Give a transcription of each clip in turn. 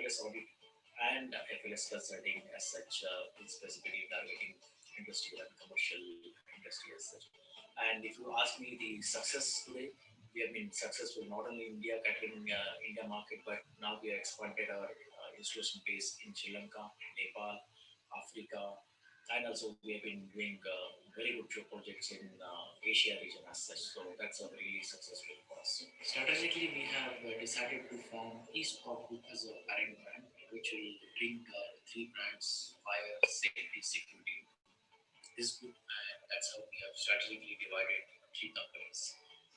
FLS audit and FLS consulting as such, specifically targeting industrial and commercial industry as such. And if you ask me the success today, we have been successful not only in India, catering India market, but now we have expanded our institution base in Sri Lanka, Nepal, Africa, and also we have been doing very good job projects in Asia region as such. So that's a really successful for us. Strategically, we have decided to form East Corp Group as a parent brand, which will bring three brands: fire, safety, security. This group, and that's how we have strategically divided three companies.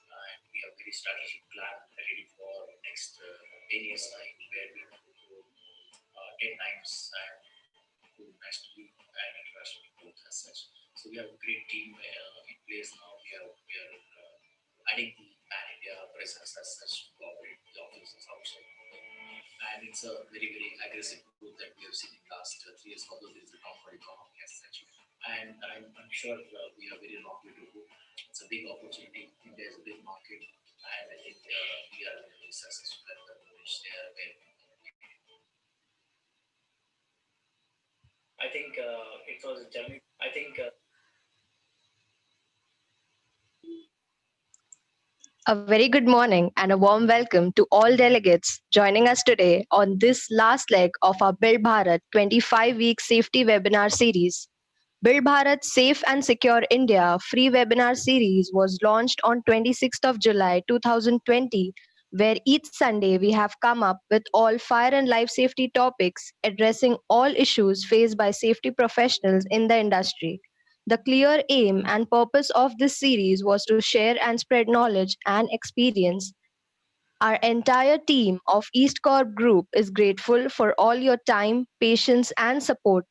And we have very strategic plan ready for next 10 years time, where we want to grow 10 times and go nationally and internationally growth as such. So we have a great team in place now. We are adding the pan India presence as such to operate the offices outside. And it's a very aggressive growth that we have seen in the last 3 years, although there is a downward economy as such. And I'm sure we have very long way to go. It's a big opportunity. India is a big market, and I think we are very successful at the reach there where I think it was a journey. I think A very good morning and a warm welcome to all delegates joining us today on this last leg of our Build Bharat 25-week safety webinar series. Build Bharat Safe and Secure India free webinar series was launched on 26th of July 2020, where each Sunday we have come up with all fire and life safety topics addressing all issues faced by safety professionals in the industry. The clear aim and purpose of this series was to share and spread knowledge and experience. Our entire team of East Corp Group is grateful for all your time, patience, and support.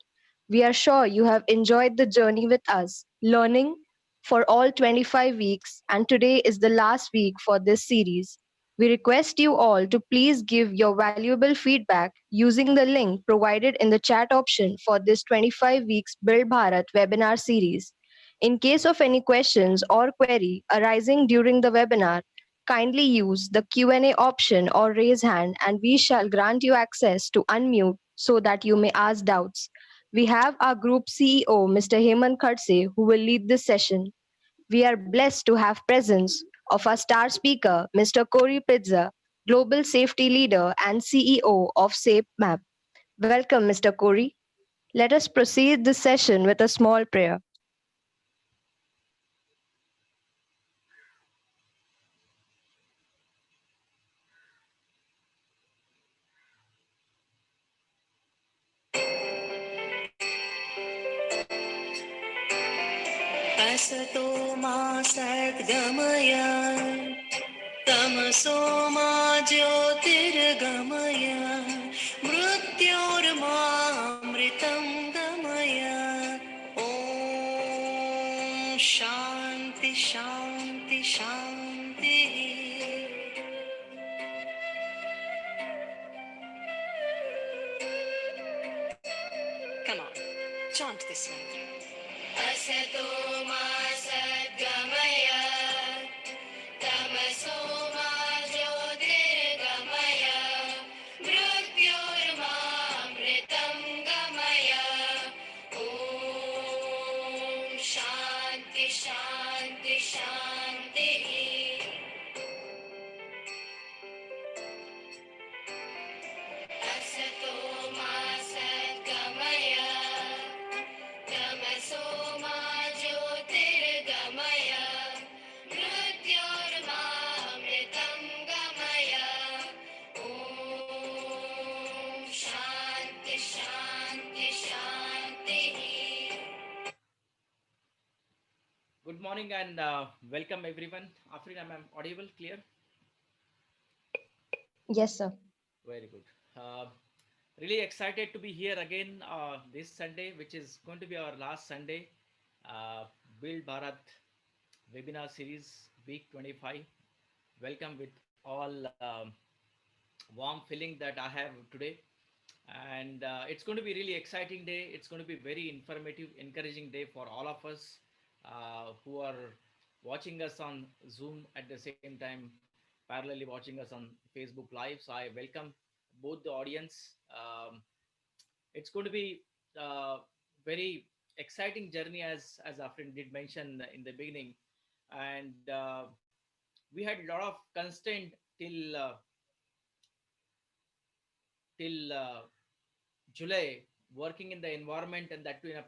We are sure you have enjoyed the journey with us, learning for all 25 weeks, and today is the last week for this series. We request you all to please give your valuable feedback using the link provided in the chat option for this 25 weeks Build Bharat webinar series. In case of any questions or query arising during the webinar, kindly use the Q&A option or raise hand and we shall grant you access to unmute so that you may ask doubts. We have our group CEO, Mr. Hemant Khadse, who will lead this session. We are blessed to have presence of our star speaker, Mr. Corey Pizza, Global Safety Leader and CEO of SafeMap. Welcome, Mr. Corey. Let us proceed this session with a small prayer. असतो मा सद्गमय तमसो मा ज्योतिर्गमय मृत्योर्मामृतं गमय ॐ शान्ति शान्ति शान्तिः Come on, chant this mantra. असतो मा सद्गमय तमसो मा ज्योतिर्गमय मृत्योर्मामृतं गमय ॐ शान्ति शान्ति शान्तिः असतो मा सद्गमय तमसो मा ज्योतिर्गमय मृत्योर्मामृतं गमय ॐ शान्ति शान्ति शान्तिः good morning and welcome everyone. Afrina, ma'am, audible, clear? Yes, sir. Very good. Really excited to be here again this Sunday, which is going to be our last Sunday. Build Bharat webinar series, week 25. Welcome with all warm feeling that I have today. And it's going to be really exciting day. It's going to be very informative, encouraging day for all of us who are watching us on Zoom at the same time, parallelly watching us on Facebook Live. So I welcome both the audience. It's going to be very exciting journey, as Afrin did mention in the beginning, and we had a lot of constraint till July, working in the environment, and that too in a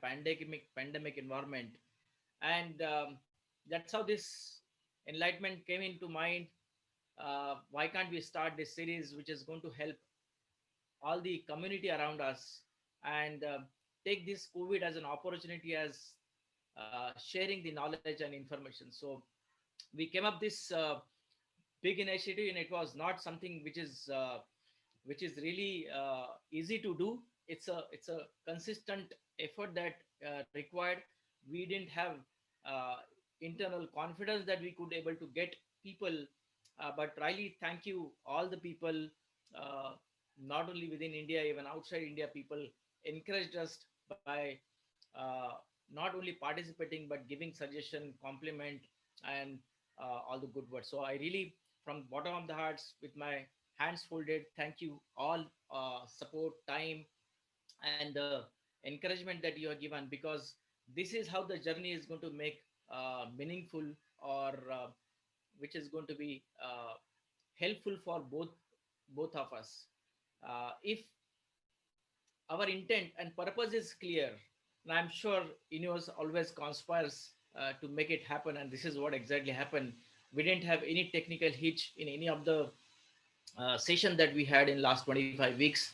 pandemic environment. And that's how this enlightenment came into mind. Why can't we start this series, which is going to help all the community around us, and take this COVID as an opportunity, as sharing the knowledge and information. So we came up this big initiative, and it was not something which is really easy to do. It's a consistent effort that required. We didn't have uh, internal confidence that we could able to get people, but really thank you all the people, uh, not only within India, even outside India, people encouraged us by uh, not only participating but giving suggestion, compliment, and all the good words. So I really, from bottom of the hearts, with my hands folded, thank you all, support, time, and the encouragement that you have given, because this is how the journey is going to make meaningful, or which is going to be helpful for both of us. If our intent and purpose is clear, and I'm sure universe always conspires to make it happen, and this is what exactly happened. We didn't have any technical hitch in any of the session that we had in last 25 weeks.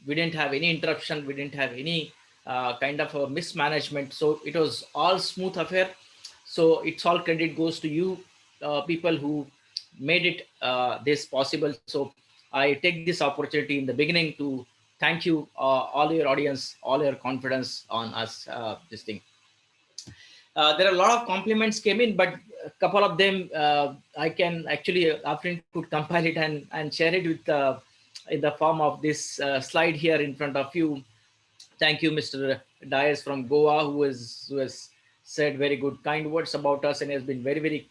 We didn't have any interruption, we didn't have any kind of a mismanagement, so it was all smooth affair. So it's all credit goes to you, people who made it this possible. So I take this opportunity in the beginning to thank you, all your audience, all your confidence on us, this thing. There are a lot of compliments came in, but a couple of them I can actually, Afrin could compile it and share it with in the form of this slide here in front of you. Thank you, Mr. Dias from Goa, who has said very good, kind words about us, and has been very, very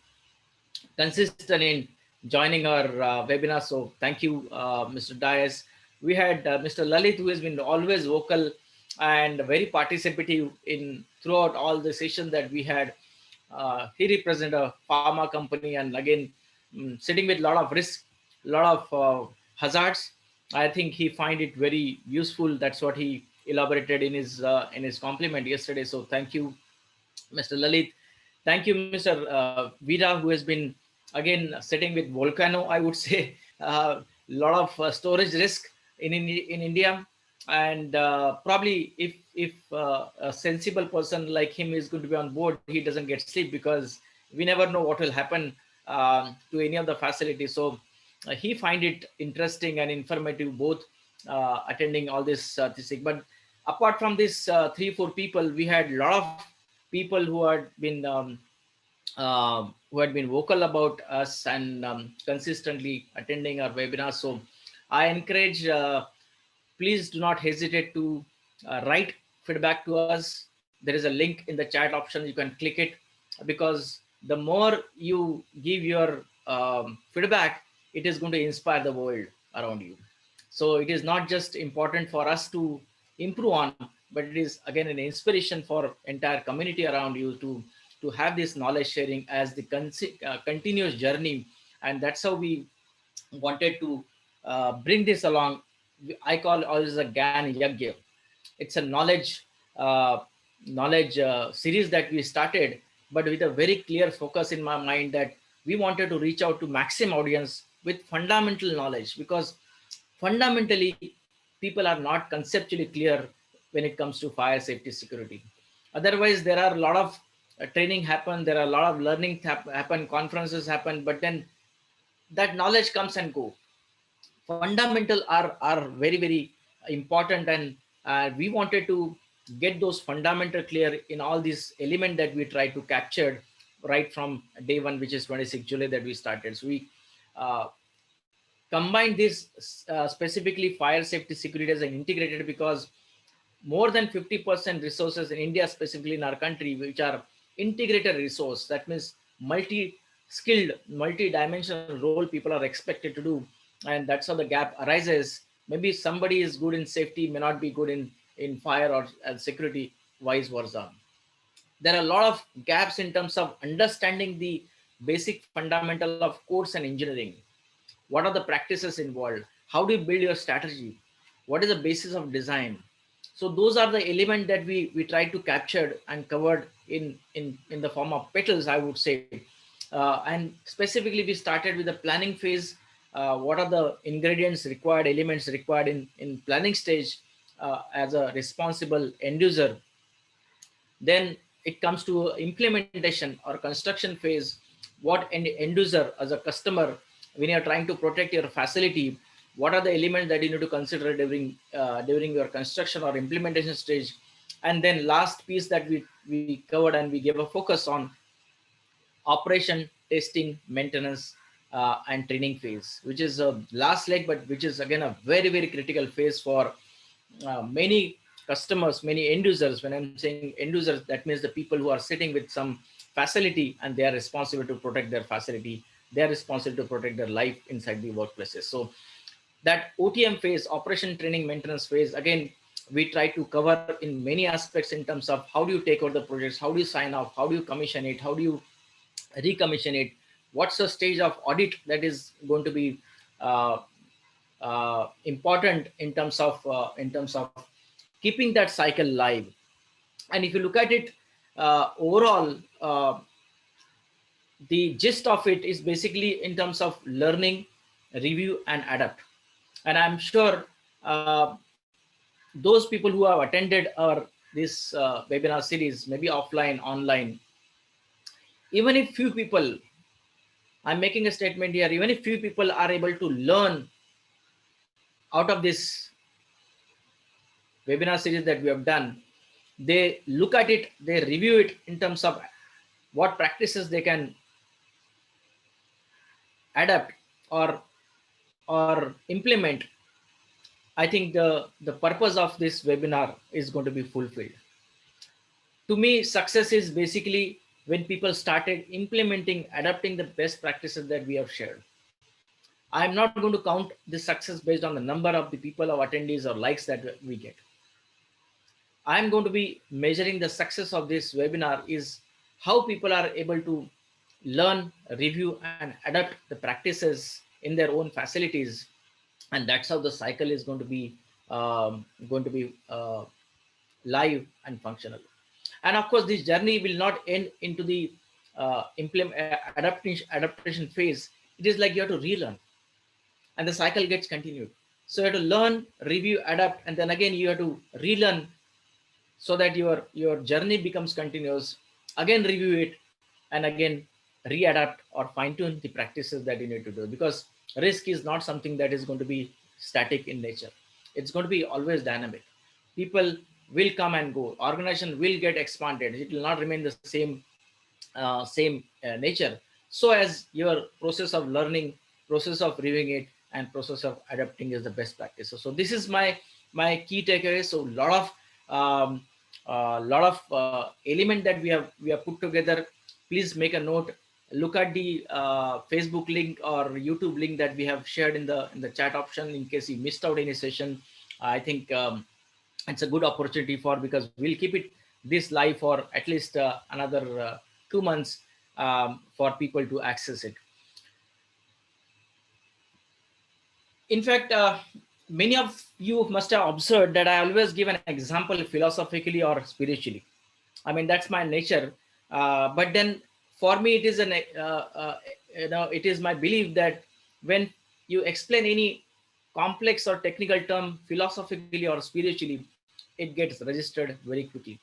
consistent in joining our webinar. So thank you, Mr. Dias. We had Mr. Lalit, who has been always vocal and very participative in throughout all the sessions that we had. He represents a pharma company, and again, sitting with a lot of risk, a lot of hazards. I think he find it very useful. That's what he elaborated in his compliment yesterday. So thank you, Mr. Lalit. Thank you, Mr. Vida, who has been again sitting with Volcano. I would say a lot of storage risk in India, and probably if a sensible person like him is going to be on board, he doesn't get sleep, because we never know what will happen to any of the facilities. So he find it interesting and informative, both attending all this thing. But apart from this 3 4 people, we had a lot of people who had been vocal about us, and consistently attending our webinars. So I encourage, please do not hesitate to write feedback to us. There is a link in the chat option, you can click it, because the more you give your feedback, it is going to inspire the world around you. So it is not just important for us to improve on, but it is again an inspiration for entire community around you to have this knowledge sharing as the continuous journey. And that's how we wanted to bring this along. I call always a Gan Yagya. It's a uh, knowledge series that we started, but with a very clear focus in my mind that we wanted to reach out to maximum audience with fundamental knowledge, because fundamentally people are not conceptually clear when it comes to fire safety security. Otherwise, there are a lot of training happen, there are a lot of learning happen, conferences happen, but then that knowledge comes and go. Fundamental are very, very important, and we wanted to get those fundamental clear in all these element that we try to capture right from day one, which is 26 July that we started. So we uh, combine this specifically fire safety security as an integrated, because more than 50% resources in India, specifically in our country, which are integrated resource. That means multi-skilled, multi-dimensional role people are expected to do. and that's how the gap arises. Maybe somebody is good in safety, may not be good in fire or security, vice versa. There are a lot of gaps in terms of understanding the basic fundamental of course and engineering. What are the practices involved? How do you build your strategy? What is the basis of design? So those are the elements that we try to capture and covered in the form of petals, I would say. And specifically we started with the planning phase. What are the ingredients required, elements required in planning stage, as a responsible end user. Then it comes to implementation or construction phase. What end user as a customer, when you're trying to protect your facility, what are the elements that you need to consider during your construction or implementation stage. And then last piece that we covered and we gave a focus on operation, testing, maintenance, and training phase, which is a last leg, but which is again a very, very critical phase for many customers, many end users. When I'm saying end users, that means the people who are sitting with some facility and they are responsible to protect their facility. They are responsible to protect their life inside the workplaces. So that OTM phase, operation, training, maintenance phase, again, we try to cover in many aspects in terms of how do you take over the projects, how do you sign off, how do you commission it, how do you recommission it, what's the stage of audit that is going to be uh, important in terms of keeping that cycle live. And if you look at it overall, the gist of it is basically in terms of learning, review, and adapt. And I'm sure those people who have attended our this webinar series, maybe offline, online, even if few people, I'm making a statement here, even if few people are able to learn out of this webinar series that we have done, they look at it, they review it in terms of what practices they can adapt or implement. I think the purpose of this webinar is going to be fulfilled. To me, success is basically when people started implementing, adapting the best practices that we have shared. I'm not going to count this success based on the number of the people or attendees or likes that we get. I'm going to be measuring the success of this webinar is how people are able to learn, review, and adapt the practices in their own facilities, and that's how the cycle is going to be live and functional. And of course, this journey will not end into the adaptation phase. It is like you have to relearn, and the cycle gets continued. So you have to learn, review, adapt, and then again you have to relearn so that your journey becomes continuous. Again review it, and again readapt or fine tune the practices that you need to do, because risk is not something that is going to be static in nature. It's going to be always dynamic. People will come and go, organization will get expanded, it will not remain the same nature. So as your process of learning, process of reviewing it, and process of adapting is the best practice. So this is my key takeaway. So lot of element that we have put together. Please make a note, look at the Facebook link or YouTube link that we have shared in the chat option in case you missed out any session. I think it's a good opportunity for, because we'll keep it this live for at least another 2 months for people to access it. In fact, many of you must have observed that I always give an example philosophically or spiritually. I mean, that's my nature. But then for me, it is it is my belief that when you explain any complex or technical term philosophically or spiritually, it gets registered very quickly,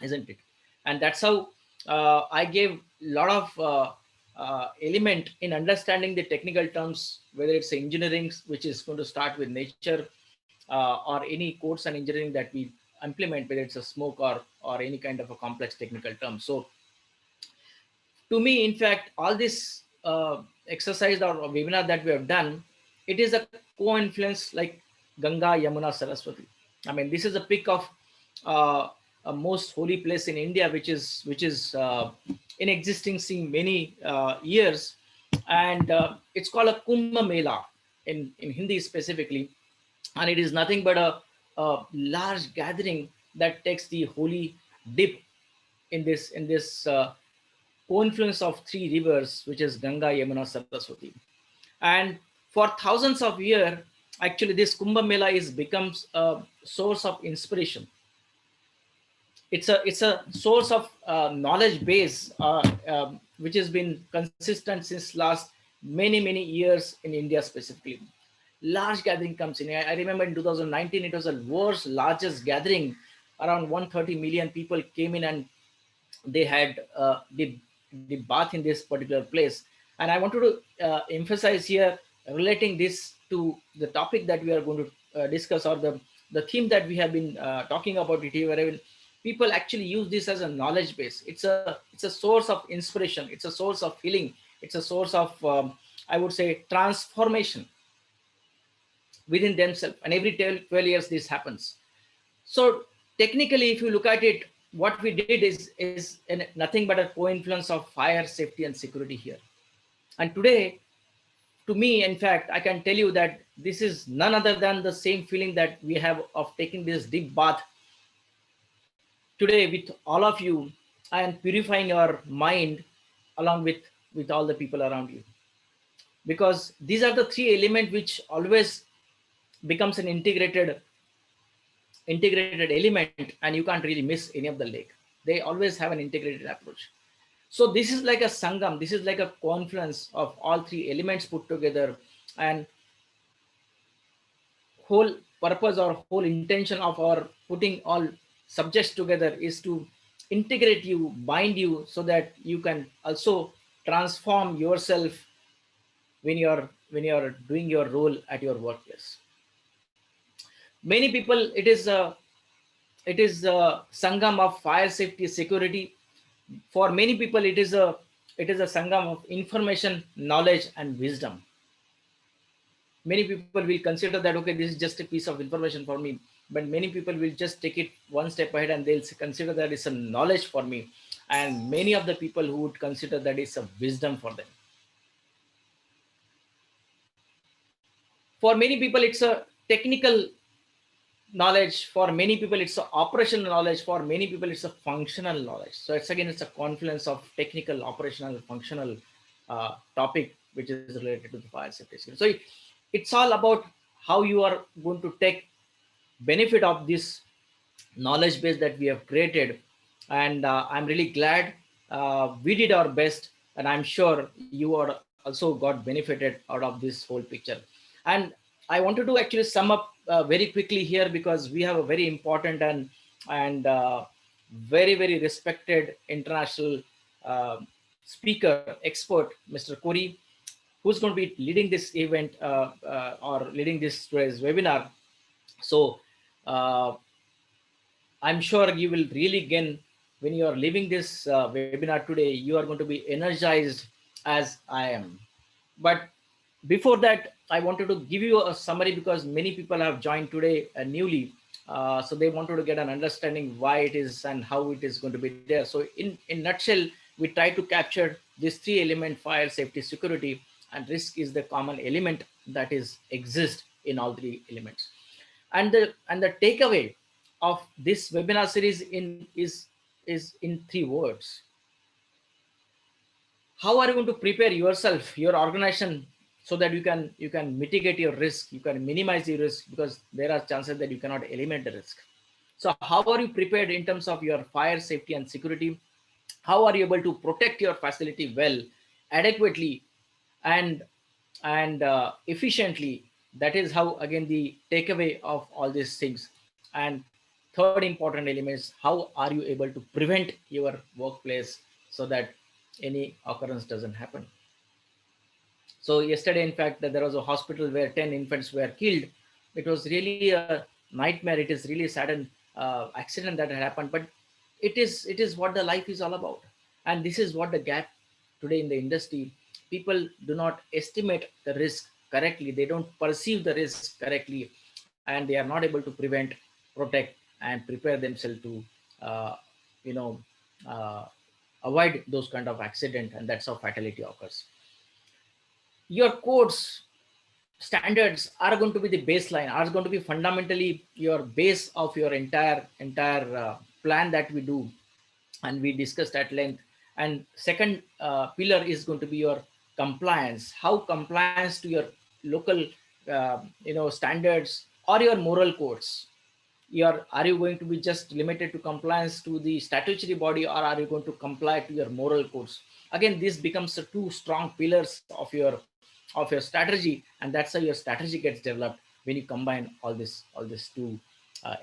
isn't it? And that's how I gave a lot of element in understanding the technical terms, whether it's engineering, which is going to start with nature, or any course and engineering that we implement, whether it's a smoke or any kind of a complex technical term. So to me, in fact, all this exercise or webinar that we have done, it is a co-influence like Ganga, Yamuna, Saraswati. I mean, this is a pick of a most holy place in India, which is in existing since many years, and it's called a Kumbh Mela. in Hindi specifically, and it is nothing but a large gathering that takes the holy dip in this confluence of three rivers, which is Ganga, Yamuna, Saraswati. And for thousands of years, actually, this Kumbh Mela is becomes a source of inspiration. It's a source of knowledge base which has been consistent since last many years in India specifically. Large gathering comes in. I remember in 2019 it was the world's largest gathering. Around 130 million people came in, and they had the bath in this particular place. And I wanted to emphasize here, relating this to the topic that we are going to discuss, or the theme that we have been talking about it here, wherein people actually use this as a knowledge base. It's a source of inspiration, it's a source of healing, it's a source of I would say transformation within themselves. And every 12 years this happens. So technically, if you look at it, what we did is nothing but a co-influence of fire, safety, and security here. And today, to me, in fact, I can tell you that this is none other than the same feeling that we have of taking this deep bath today with all of you, and purifying your mind along with all the people around you. Because these are the three elements which always becomes an integrated element, and you can't really miss any of the lake. They always have an integrated approach. So this is like a sangam, this is like a confluence of all three elements put together. And whole purpose or whole intention of our putting all subjects together is to integrate you, bind you, so that you can also transform yourself when you're doing your role at your workplace. Many people, it is a sangam of fire, safety, security. For many people, it is a sangam of information, knowledge, and wisdom. Many people will consider that, okay, this is just a piece of information for me, but many people will just take it one step ahead, and they'll consider that it's a knowledge for me. And many of the people who would consider that it's a wisdom for them. For many people, it's a technical knowledge. For many people, it's a operational knowledge. For many people, it's a functional knowledge. So it's a confluence of technical, operational, functional topic which is related to the fire safety skill. So it's all about how you are going to take benefit of this knowledge base that we have created. And I'm really glad we did our best, and I'm sure you are also got benefited out of this whole picture. And I wanted to actually sum up very quickly here, because we have a very important and very respected international uh, speaker expert, Mr. Kori, who's going to be leading this event or leading this today's webinar. So I'm sure you will really gain when you are leaving this webinar today. You are going to be energized as I am. But before that, I wanted to give you a summary, because many people have joined today newly. So they wanted to get an understanding why it is and how it is going to be there. So in nutshell, we try to capture these three element: fire, safety, security, and risk is the common element that is exist in all three elements. And the takeaway of this webinar series is in three words: how are you going to prepare yourself, your organization, so that you can mitigate your risk, you can minimize your risk, because there are chances that you cannot eliminate the risk. So how are you prepared in terms of your fire, safety, and security? How are you able to protect your facility well, adequately, and efficiently? That is how, again, the takeaway of all these things. And third important element is, how are you able to prevent your workplace so that any occurrence doesn't happen? So yesterday, in fact, there was a hospital where 10 infants were killed. It was really a nightmare. It is really a sudden accident that had happened, but it is what the life is all about. And this is what the gap today in the industry. People do not estimate the risk correctly. They don't perceive the risk correctly, and they are not able to prevent, protect, and prepare themselves to, uh, you know, uh, avoid those kind of accident, and that's how fatality occurs. Your codes standards are going to be the baseline, are going to be fundamentally your base of your entire plan that we do, and we discussed at length. And second pillar is going to be your compliance, how compliance to your local standards or your moral codes. Are you going to be just limited to compliance to the statutory body, or are you going to comply to your moral codes? Again, this becomes the two strong pillars of your strategy, and that's how your strategy gets developed when you combine all these two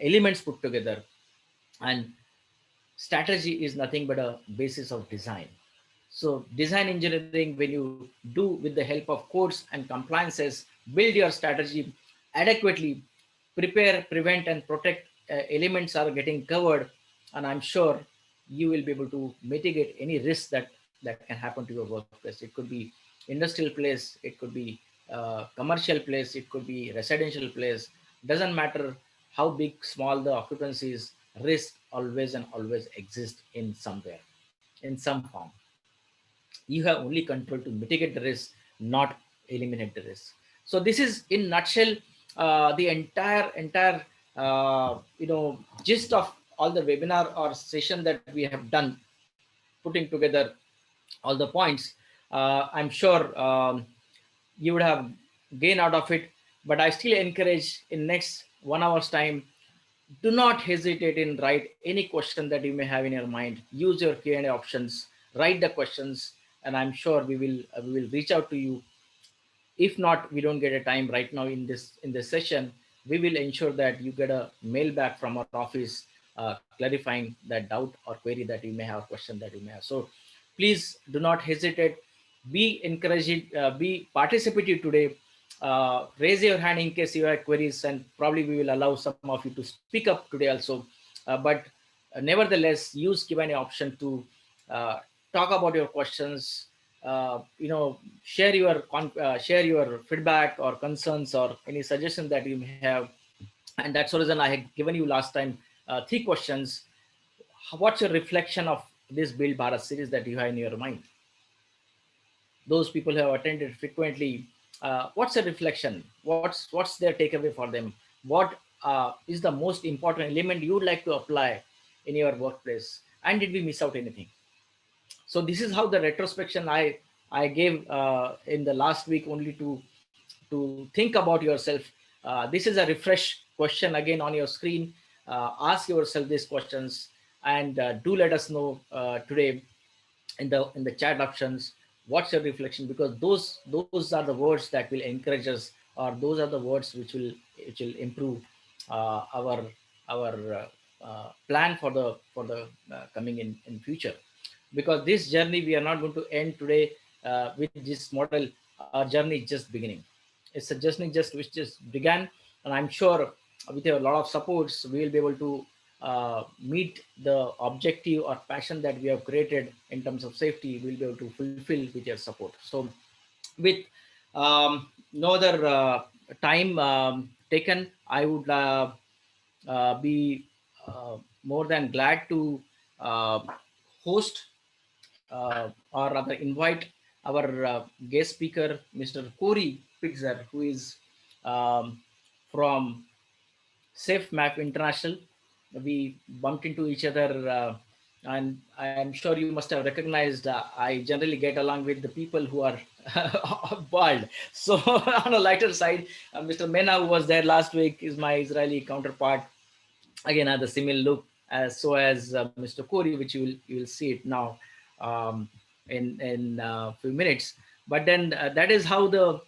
elements put together. And strategy is nothing but a basis of design. So design engineering, when you do with the help of codes and compliances, build your strategy adequately, prepare, prevent, and protect elements are getting covered, and I'm sure you will be able to mitigate any risk that can happen to your workplace. It could be industrial place, it could be commercial place, it could be residential place. Doesn't matter how big, small the occupancies, risk always and always exist in somewhere, in some form. You have only control to mitigate the risk, not eliminate the risk. So this is in nutshell the entire gist of all the webinar or session that we have done, putting together all the points. I'm sure you would have gained out of it, but I still encourage in next 1 hour's time, do not hesitate in write any question that you may have in your mind. Use your Q&A options, write the questions, and I'm sure we will reach out to you. If not, we don't get a time right now in this session, we will ensure that you get a mail back from our office clarifying that doubt or query that you may have, question that you may have. So please do not hesitate, be encouraging, be participative today. Raise your hand in case you have queries, and probably we will allow some of you to speak up today also. But nevertheless, use Q&A option to uh, talk about your questions, share share your feedback or concerns or any suggestion that you may have. And that's the reason I had given you last time three questions. What's your reflection of this Build Bharat series that you have in your mind? Those people who have attended frequently, what's a reflection, what's their takeaway for them? What is the most important element you would like to apply in your workplace, and did we miss out anything? So this is how the retrospection I gave in the last week, only to think about yourself. This is a refresh question again on your screen. Ask yourself these questions, and do let us know today in the chat options what's your reflection, because those are the words that will encourage us, or those are the words which will improve our plan for the coming in future. Because this journey, we are not going to end today with this model. Our journey is just beginning. It's a journey just which just began, and I'm sure with a lot of supports we will be able to meet the objective or passion that we have created in terms of safety. We'll be able to fulfill with your support. So with no other time taken, I would be more than glad to uh, host or rather invite our guest speaker, Mr. Corey Pitzer, who is um, from Safe Map International. We bumped into each other, and I'm sure you must have recognized. I generally get along with the people who are bald. So on a lighter side, Mr. Mena, who was there last week, is my Israeli counterpart. Again, had the similar look as so as Mr. Corey, which you will see it now in few minutes. But then that is how the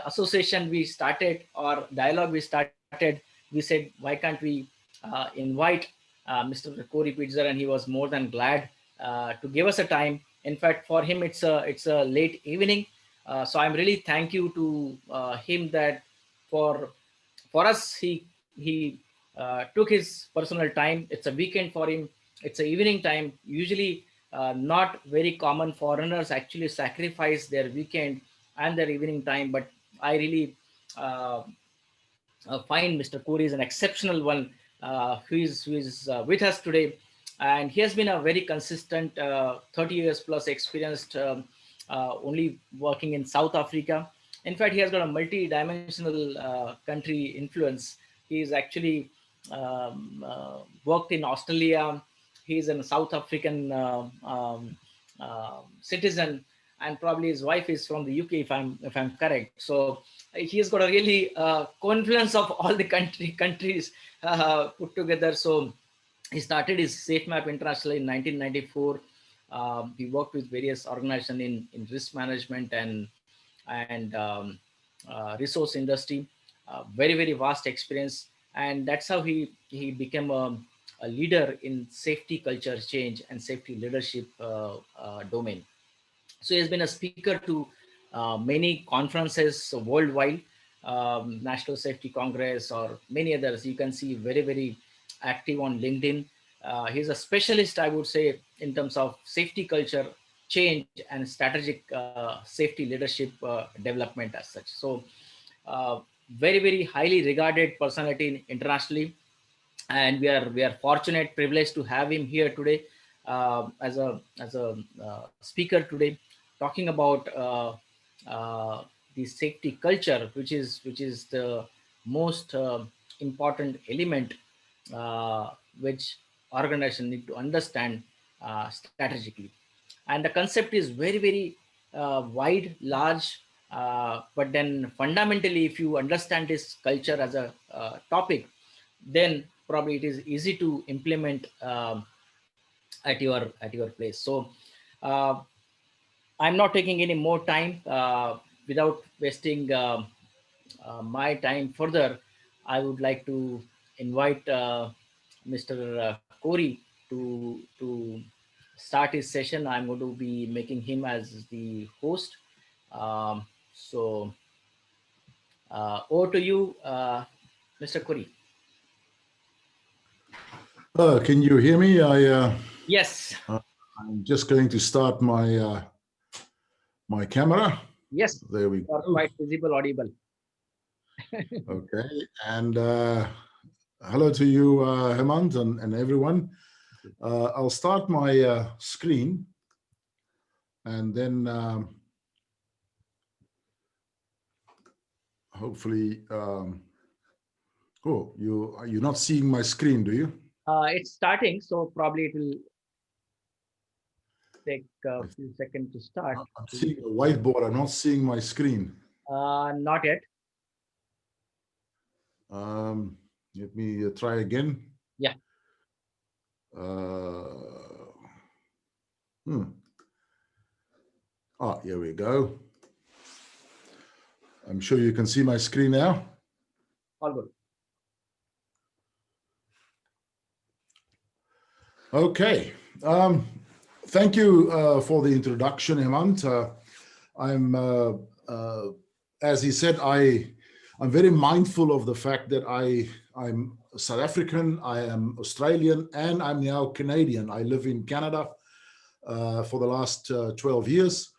association we started, or dialogue we started. We said, why can't we invite Mr. Corey Pitzer, and he was more than glad to give us a time. In fact, for him it's a late evening, so I'm really thank you to him that for us he took his personal time. It's a weekend for him, it's a evening time. Usually not very common foreigners actually sacrifice their weekend and their evening time, but I really uh, find Mr. Corey is an exceptional one who is with us today. And he has been a very consistent 30 years plus experienced, only working in South Africa. In fact, he has got a multi-dimensional country influence. He's actually worked in Australia. He's a South African citizen, and probably his wife is from the UK, if I'm correct. So he has got a really confluence of all the countries put together. So he started his SafeMap International in 1994. He worked with various organizations in risk management and resource industry. Very very vast experience, and that's how he became a leader in safety culture change and safety leadership domain. So he has been a speaker to many conferences worldwide, National Safety Congress or many others. You can see very, very active on LinkedIn. He's a specialist, I would say, in terms of safety culture change and strategic safety leadership development as such. So uh, very, very highly regarded personality internationally, and we are fortunate privileged to have him here today as a speaker today, talking about the safety culture, which is the most important element which organization need to understand strategically. And the concept is very very wide, large, but then fundamentally, if you understand this culture as a topic, then probably it is easy to implement at your place. So uh, I'm not taking any more time. Without wasting my time further, I would like to invite Mr. Corey to start his session. I'm going to be making him as the host. So over to you, Mr. Corey. Can you hear me? Yes. I'm just going to start my camera. Yes. There we You are go. quite visible, audible. Okay, and hello to you, Hemant, and everyone. I'll start my screen, and then hopefully, oh, you're not seeing my screen, do you? It's starting, so probably it will take a few seconds to start. I'm seeing a whiteboard. I'm not seeing my screen. Not yet. Let me try again. Yeah. Here we go. I'm sure you can see my screen now. All good. Okay. Thank you for the introduction, Hemant. As he said, I'm very mindful of the fact that I'm South African, I am Australian, and I'm now Canadian. I live in Canada for the last 12 years,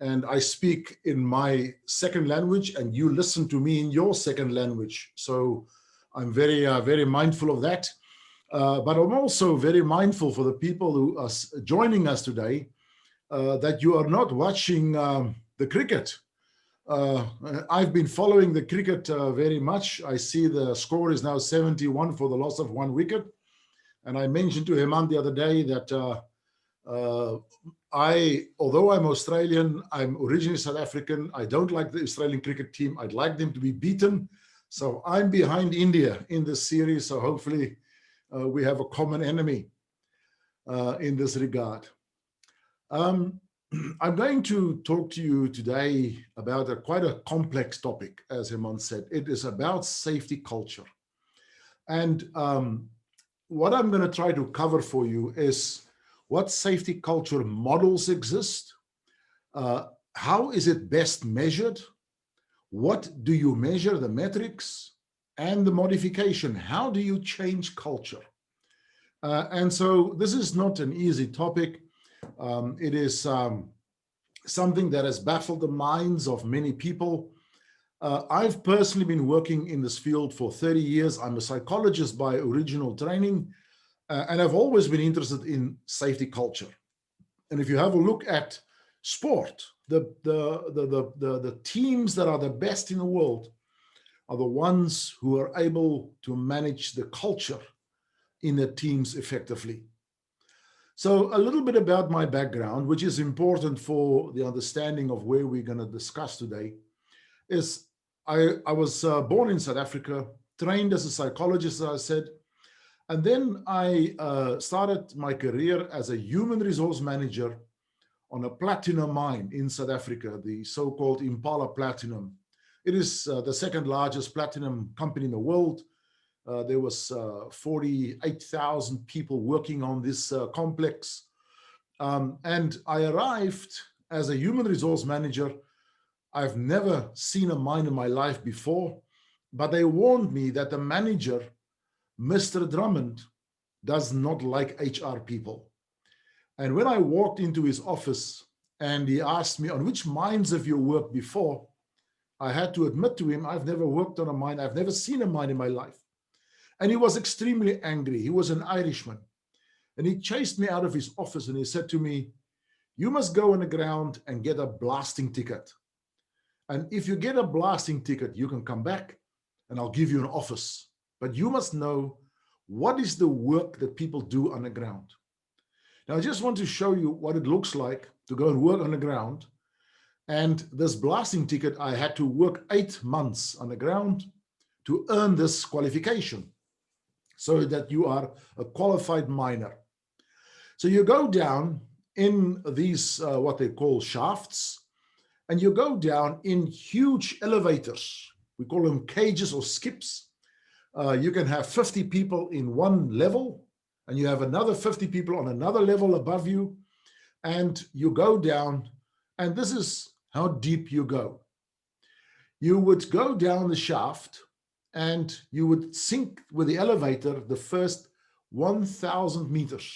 and I speak in my second language, and you listen to me in your second language. So I'm very, very mindful of that. But I'm also very mindful for the people who are joining us today that you are not watching the cricket. I've been following the cricket very much. I see the score is now 71 for the loss of 1 wicket. And I mentioned to Hemant the other day that although I'm Australian, I'm originally South African. I don't like the Australian cricket team. I'd like them to be beaten. So I'm behind India in this series. So hopefully we have a common enemy in this regard. I'm going to talk to you today about quite a complex topic, as Hemant said. It is about safety culture. And what I'm going to try to cover for you is what safety culture models exist, how is it best measured, what do you measure, the metrics, and the modification. How do you change culture? And so this is not an easy topic. It is something that has baffled the minds of many people. I've personally been working in this field for 30 years. I'm a psychologist by original training, and I've always been interested in safety culture. And if you have a look at sport, the teams that are the best in the world are the ones who are able to manage the culture in the teams effectively. So a little bit about my background, which is important for the understanding of where we're going to discuss today, is I was born in South Africa, trained as a psychologist, as I said, and then I started my career as a human resource manager on a platinum mine in South Africa, the so-called Impala Platinum. It is the second largest platinum company in the world. There was 48,000 people working on this complex. And I arrived as a human resource manager. I've never seen a mine in my life before, but they warned me that the manager, Mr. Drummond, does not like HR people. And when I walked into his office and he asked me, on which mines have you worked before? I had to admit to him, I've never worked on a mine. I've never seen a mine in my life. And he was extremely angry. He was an Irishman. And he chased me out of his office and he said to me, you must go on the ground and get a blasting ticket. And if you get a blasting ticket, you can come back and I'll give you an office. But you must know what is the work that people do on the ground. Now, I just want to show you what it looks like to go and work on the ground. And this blasting ticket, I had to work 8 months on the ground to earn this qualification so that you are a qualified miner. So you go down in these, what they call shafts, and you go down in huge elevators. We call them cages or skips. You can have 50 people in one level, and you have another 50 people on another level above you, and you go down, and this is how deep you go. You would go down the shaft, and you would sink with the elevator the first 1,000 meters.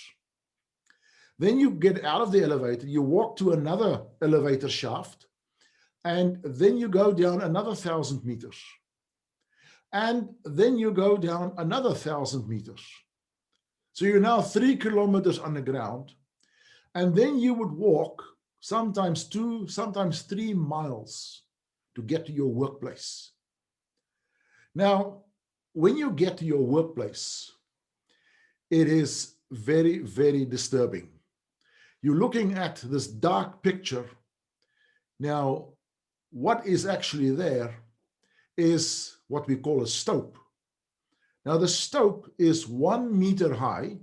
Then you get out of the elevator, you walk to another elevator shaft, and then you go down another 1,000 meters. And then you go down another 1,000 meters. So you're now 3 kilometers on the ground. And then you would walk sometimes 2, sometimes 3 miles to get to your workplace. Now, when you get to your workplace, it is very, very disturbing. You're looking at this dark picture. Now, what is actually there is what we call a stope. Now, the stope is 1 meter high.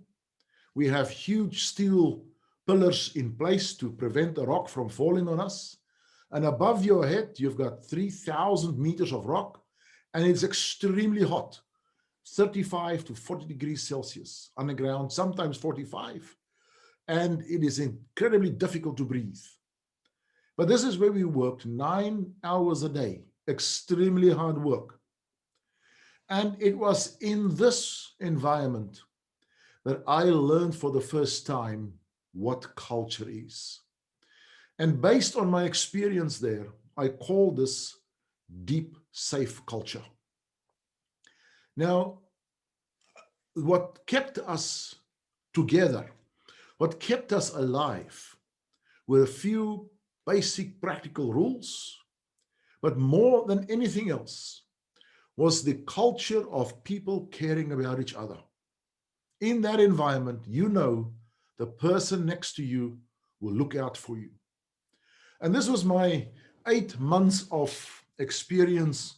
We have huge steel pillars in place to prevent the rock from falling on us. And above your head, you've got 3,000 meters of rock, and it's extremely hot, 35 to 40 degrees Celsius on the ground, sometimes 45. And it is incredibly difficult to breathe. But this is where we worked 9 hours a day, extremely hard work. And it was in this environment that I learned for the first time what culture is. And based on my experience there, I call this deep, safe culture. Now, what kept us together, what kept us alive, were a few basic practical rules, but more than anything else was the culture of people caring about each other. In that environment, you know the person next to you will look out for you. And this was my 8 months of experience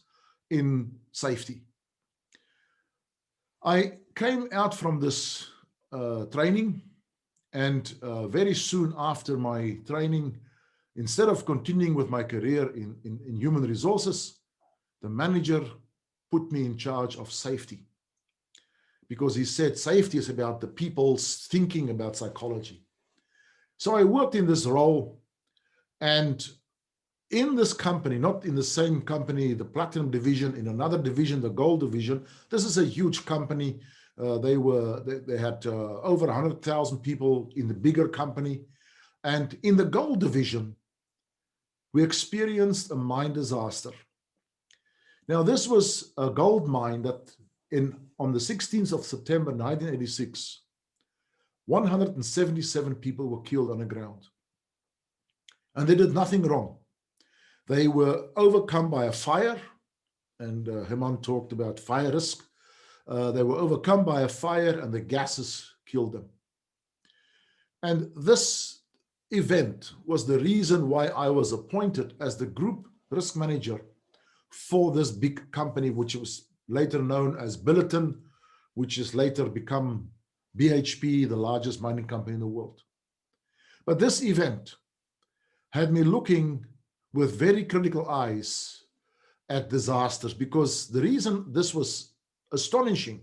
in safety. I came out from this training, and very soon after my training, instead of continuing with my career in human resources, the manager put me in charge of safety, because he said safety is about the people's thinking about psychology. So I worked in this role, and in this company, not in the same company, the platinum division, in another division, the gold division. This is a huge company. They had over 100,000 people in the bigger company. And in the gold division, we experienced a mine disaster. Now, this was a gold mine that on the 16th of September, 1986, 177 people were killed on the ground. and they did nothing wrong. They were overcome by a fire, and Hemant talked about fire risk. They were overcome by a fire and the gases killed them. And this event was the reason why I was appointed as the group risk manager for this big company, which was later known as Billiton, which has later become BHP, the largest mining company in the world. But this event had me looking with very critical eyes at disasters, because the reason this was astonishing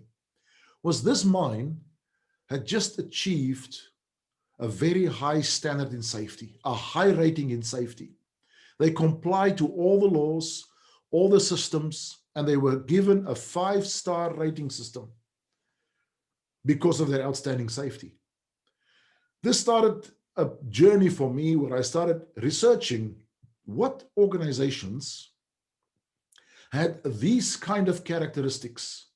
was this mine had just achieved a very high standard in safety, a high rating in safety. They complied to all the laws, all the systems, and they were given a 5-star rating system because of their outstanding safety. This started a journey for me where I started researching what organizations had these kind of characteristics.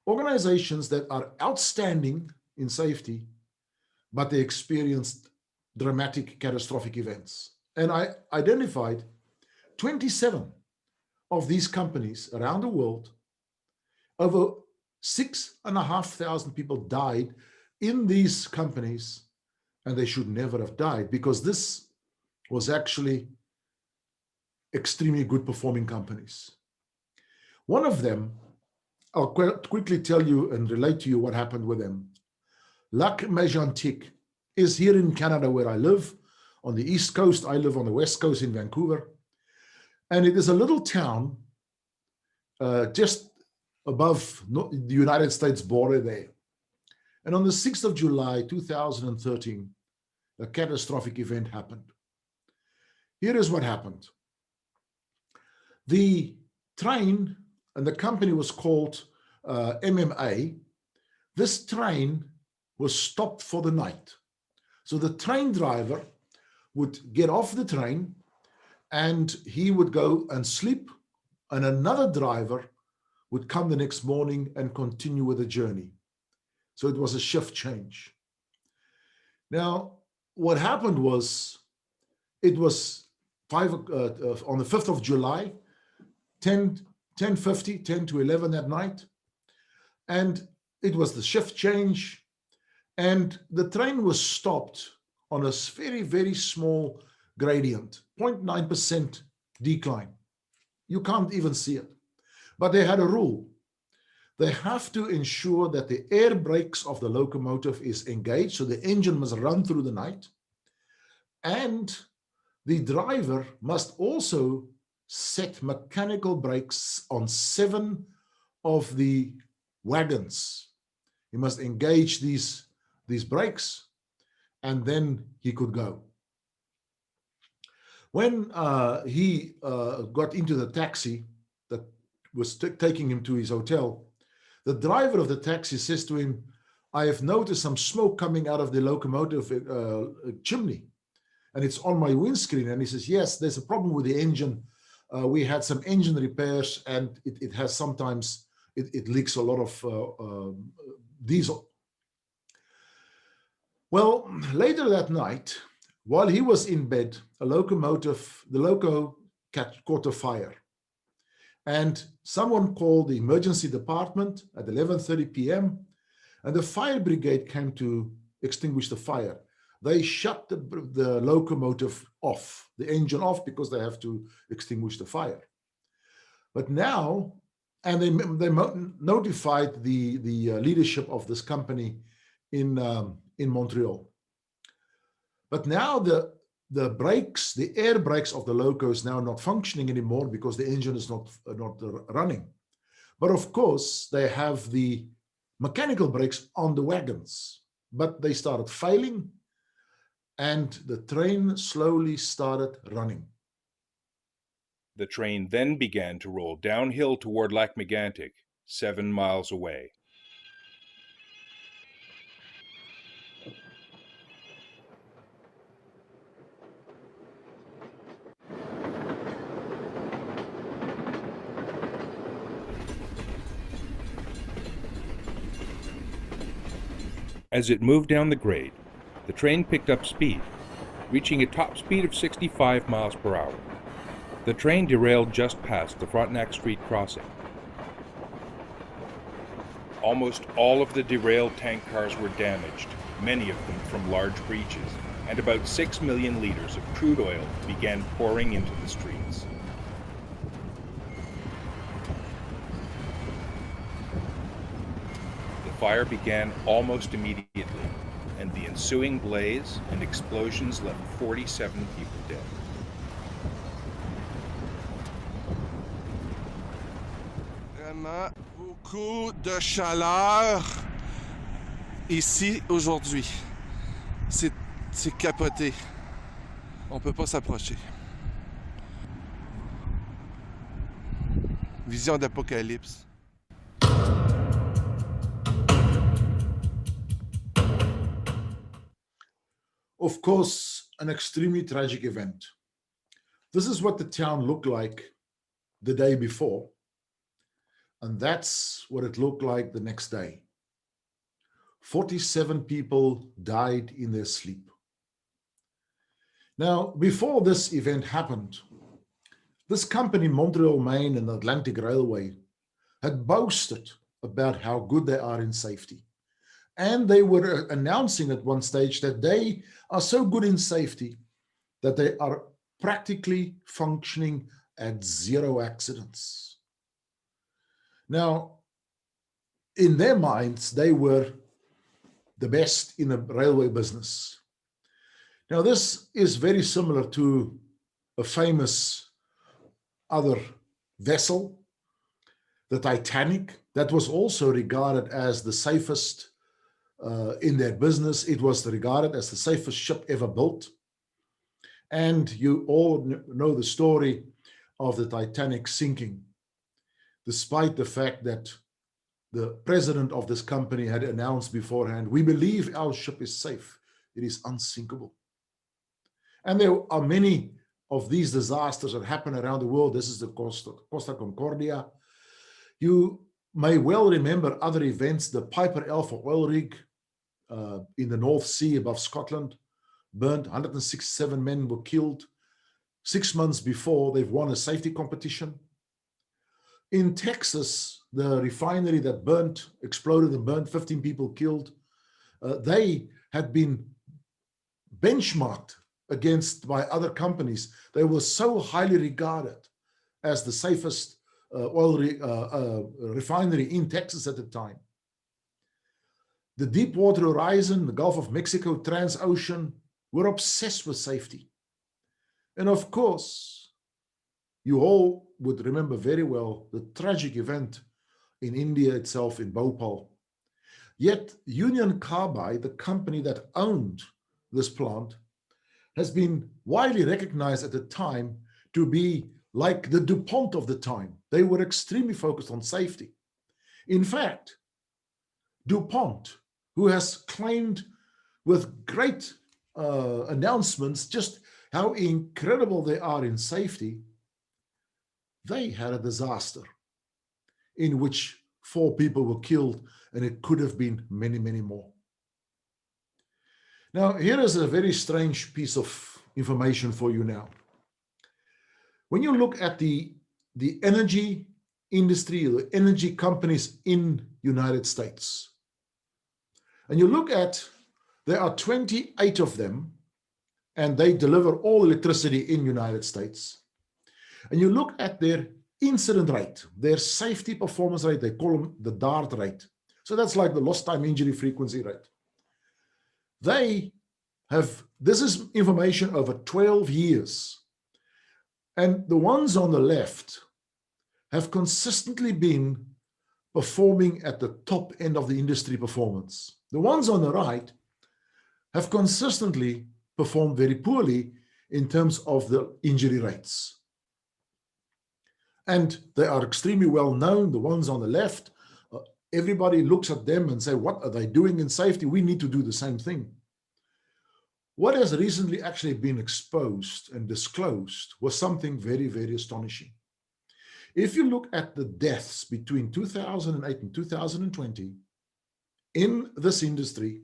Organizations that are outstanding in safety, but they experienced dramatic catastrophic events. And I identified 27 of these companies around the world. Over 6,500 people died in these companies, and they should never have died, because this was actually extremely good performing companies. One of them, I'll quickly tell you and relate to you what happened with them. Lac Mégantic is here in Canada, where I live, on the East Coast. I live on the West Coast in Vancouver. And it is a little town just above the United States border there. And on the 6th of July, 2013, a catastrophic event happened. Here is what happened. The train, and the company was called MMA, this train was stopped for the night. So the train driver would get off the train and he would go and sleep, and another driver would come the next morning and continue with the journey. So it was a shift change. Now, what happened was, it was on the 5th of July, 10:50, 10 to 11 at night. And it was the shift change. And the train was stopped on a very, very small gradient, 0.9% decline. You can't even see it. But they had a rule. They have to ensure that the air brakes of the locomotive is engaged, so the engine must run through the night. And the driver must also set mechanical brakes on 7 of the wagons. He must engage these brakes, and then he could go. When he got into the taxi that was taking him to his hotel, the driver of the taxi says to him, "I have noticed some smoke coming out of the locomotive chimney, and it's on my windscreen." And he says, "Yes, there's a problem with the engine. We had some engine repairs, and it has sometimes, it leaks a lot of diesel." Well, later that night, while he was in bed, the loco caught a fire. And someone called the emergency department at 11:30 p.m. and the fire brigade came to extinguish the fire. They shut the locomotive off, the engine off, because they have to extinguish the fire. But now, and they notified the leadership of this company in Montreal. But now the brakes, the air brakes of the loco is now not functioning anymore because the engine is not running. But of course, they have the mechanical brakes on the wagons, but they started failing, and the train slowly started running. The train then began to roll downhill toward Lac Mégantic, 7 miles away. As it moved down the grade, the train picked up speed. reaching a top speed of 65 miles per hour. The train derailed just past the Frontenac Street crossing. Almost all of the derailed tank cars were damaged, many of them from large breaches, and about 6 million liters of crude oil began pouring into the streets. The fire began almost immediately, and the ensuing blaze and explosions left 47 people dead. Vraiment beaucoup de chaleur ici aujourd'hui. C'est capoté. On peut pas s'approcher. Vision d'apocalypse. Of course, an extremely tragic event. This is what the town looked like the day before, and that's what it looked like the next day. 47 people died in their sleep. Now, before this event happened, this company, Montreal Main and Atlantic Railway, had boasted about how good they are in safety. And they were announcing at one stage that they are so good in safety that they are practically functioning at zero accidents. Now, in their minds, they were the best in the railway business. Now, this is very similar to a famous other vessel, the Titanic, that was also regarded as the safest in their business. It was regarded as the safest ship ever built. And you all know the story of the Titanic sinking, despite the fact that the president of this company had announced beforehand, we believe our ship is safe. It is unsinkable. And there are many of these disasters that happen around the world. This is the Costa Concordia. You may well remember other events, the Piper Alpha oil rig in the North Sea above Scotland, burned, 167 men were killed. 6 months before, they've won a safety competition. In Texas, the refinery that exploded and burned, 15 people killed, they had been benchmarked against by other companies. They were so highly regarded as the safest refinery in Texas at the time. The Deepwater Horizon, the Gulf of Mexico, Transocean, were obsessed with safety. And of course, you all would remember very well the tragic event in India itself, in Bhopal. Yet Union Carbide, the company that owned this plant, has been widely recognized at the time to be like the DuPont of the time. They were extremely focused on safety. In fact, DuPont, who has claimed with great announcements just how incredible they are in safety, they had a disaster in which 4 people were killed, and it could have been many, many more. Now, here is a very strange piece of information for you now. When you look at the energy industry, the energy companies in United States, and you look at, there are 28 of them, and they deliver all electricity in United States. And you look at their incident rate, their safety performance rate, they call them the DART rate. So that's like the lost time injury frequency rate. They have, this is information over 12 years. And the ones on the left have consistently been performing at the top end of the industry performance. The ones on the right have consistently performed very poorly in terms of the injury rates. And they are extremely well known, the ones on the left. Everybody looks at them and say, what are they doing in safety? We need to do the same thing. What has recently actually been exposed and disclosed was something very, very astonishing. If you look at the deaths between 2008 and 2020 in this industry,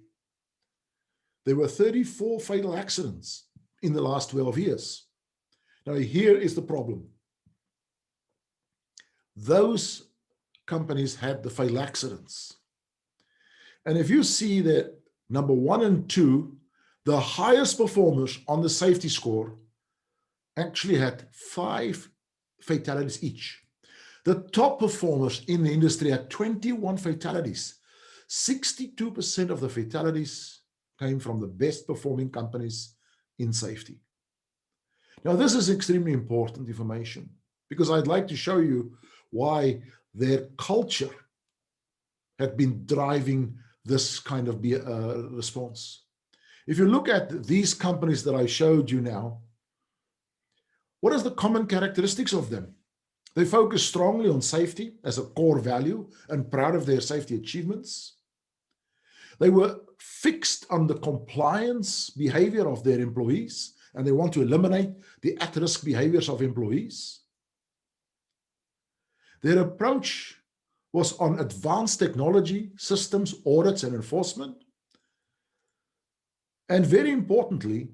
there were 34 fatal accidents in the last 12 years. Now, here is the problem. Those companies had the fatal accidents. And if you see that number 1 and 2, the highest performers on the safety score actually had 5 fatalities each. The top performers in the industry had 21 fatalities. 62% of the fatalities came from the best performing companies in safety. Now, this is extremely important information because I'd like to show you why their culture had been driving this kind of response. If you look at these companies that I showed you now, what is the common characteristics of them? They focus strongly on safety as a core value and proud of their safety achievements. They were fixed on the compliance behavior of their employees, and they want to eliminate the at-risk behaviors of employees. Their approach was on advanced technology, systems, audits, and enforcement. And very importantly,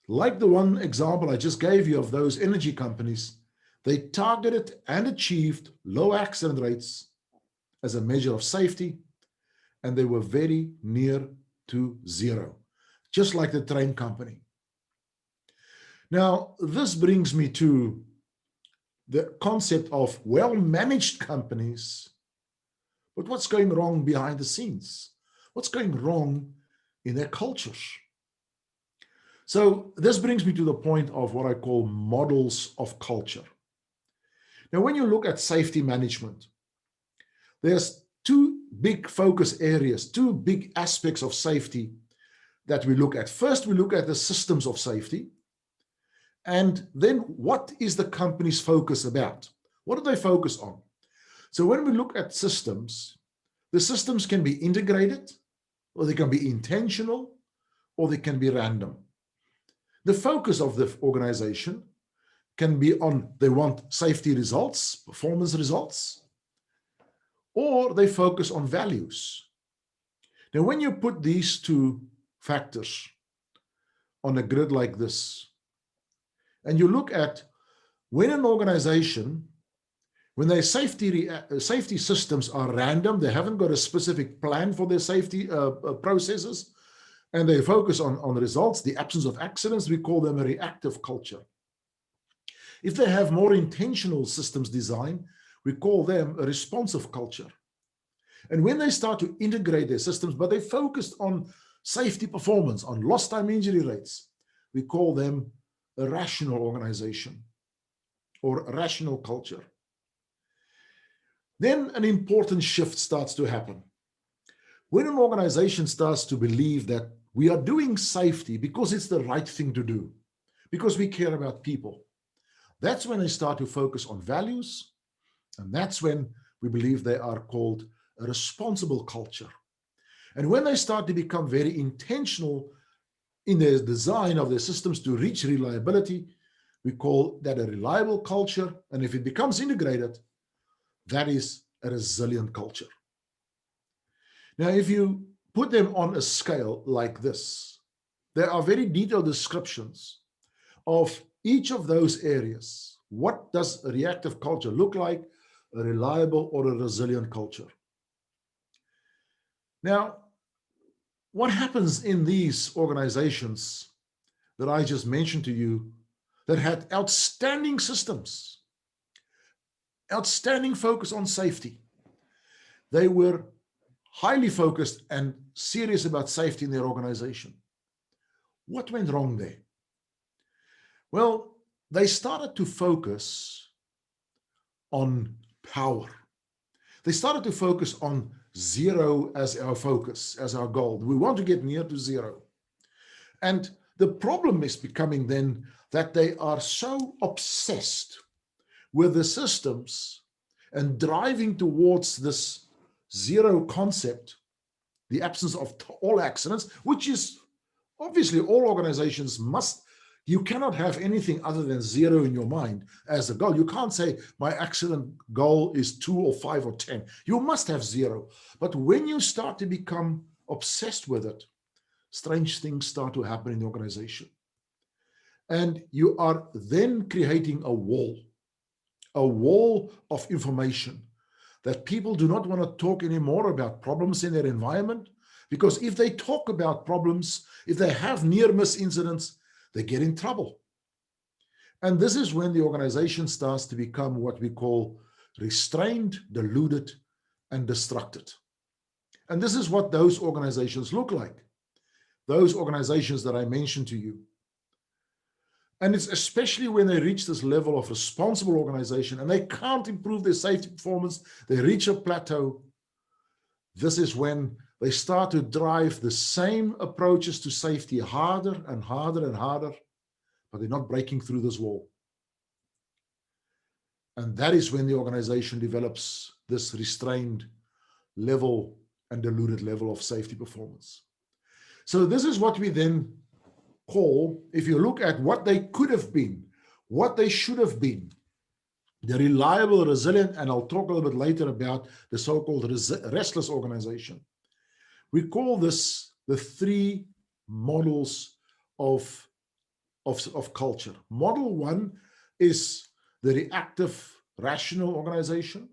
like the one example I just gave you of those energy companies, they targeted and achieved low accident rates as a measure of safety, and they were very near to zero, just like the train company. Now, this brings me to the concept of well-managed companies, but what's going wrong behind the scenes? What's going wrong in their cultures? So this brings me to the point of what I call models of culture. Now, when you look at safety management, there's 2 big focus areas, 2 big aspects of safety that we look at. First, we look at the systems of safety. And then what is the company's focus about? What do they focus on? So when we look at systems, the systems can be integrated, or they can be intentional, or they can be random. The focus of the organization can be on, they want safety results, performance results, or they focus on values. Now, when you put these 2 factors on a grid like this, and you look at when an organization, when their safety systems are random, they haven't got a specific plan for their safety processes, and they focus on results, the absence of accidents, we call them a reactive culture. If they have more intentional systems design, we call them a responsive culture. And when they start to integrate their systems, but they focused on safety performance, on lost time injury rates, we call them a rational organization or a rational culture. Then an important shift starts to happen. When an organization starts to believe that we are doing safety because it's the right thing to do, because we care about people, that's when they start to focus on values, and that's when we believe they are called a responsible culture. And when they start to become very intentional in their design of their systems to reach reliability, we call that a reliable culture. And if it becomes integrated, that is a resilient culture. Now, if you put them on a scale like this, there are very detailed descriptions of each of those areas. What does a reactive culture look like, a reliable or a resilient culture? Now, what happens in these organizations that I just mentioned to you that had outstanding systems, outstanding focus on safety? They were highly focused and serious about safety in their organization. What went wrong there? Well, they started to focus on power. They started to focus on zero as our focus, as our goal. We want to get near to zero. And the problem is becoming then that they are so obsessed with the systems and driving towards this zero concept, the absence of all accidents, which is obviously all organizations must. You cannot have anything other than zero in your mind as a goal. You can't say my accident goal is 2 or 5 or 10. You must have zero. But when you start to become obsessed with it, strange things start to happen in the organization. And you are then creating a wall of information that people do not want to talk anymore about problems in their environment, because if they talk about problems, if they have near miss incidents, they get in trouble. And this is when the organization starts to become what we call restrained, deluded, and distracted. And this is what those organizations look like, those organizations that I mentioned to you. And it's especially when they reach this level of responsible organization and they can't improve their safety performance, they reach a plateau. This is when they start to drive the same approaches to safety harder and harder and harder, but they're not breaking through this wall. And that is when the organization develops this restrained level and diluted level of safety performance. So this is what we then call, if you look at what they could have been, what they should have been, the reliable, resilient, and I'll talk a little bit later about the so-called restless organization. We call this the three models of culture. Model one is the reactive, rational organization.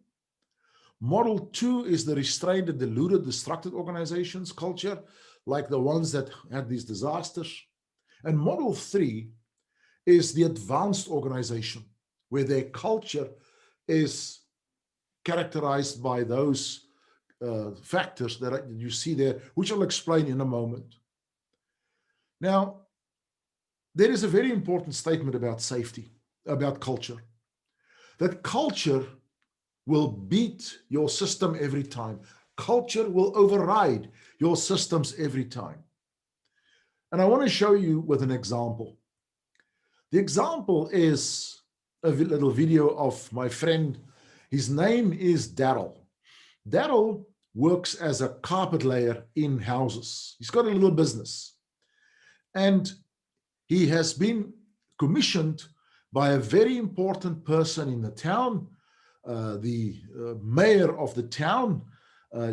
Model two is the restrained and deluded, distracted organizations, culture, like the ones that had these disasters. And model three is the advanced organization, where their culture is characterized by those factors that you see there, which I'll explain in a moment. Now, there is a very important statement about safety, about culture, that culture will beat your system every time. Culture will override your systems every time. And I want to show you with an example. The example is a little video of my friend. His name is Daryl. Daryl works as a carpet layer in houses. He's got a little business. And he has been commissioned by a very important person in the town, the mayor of the town.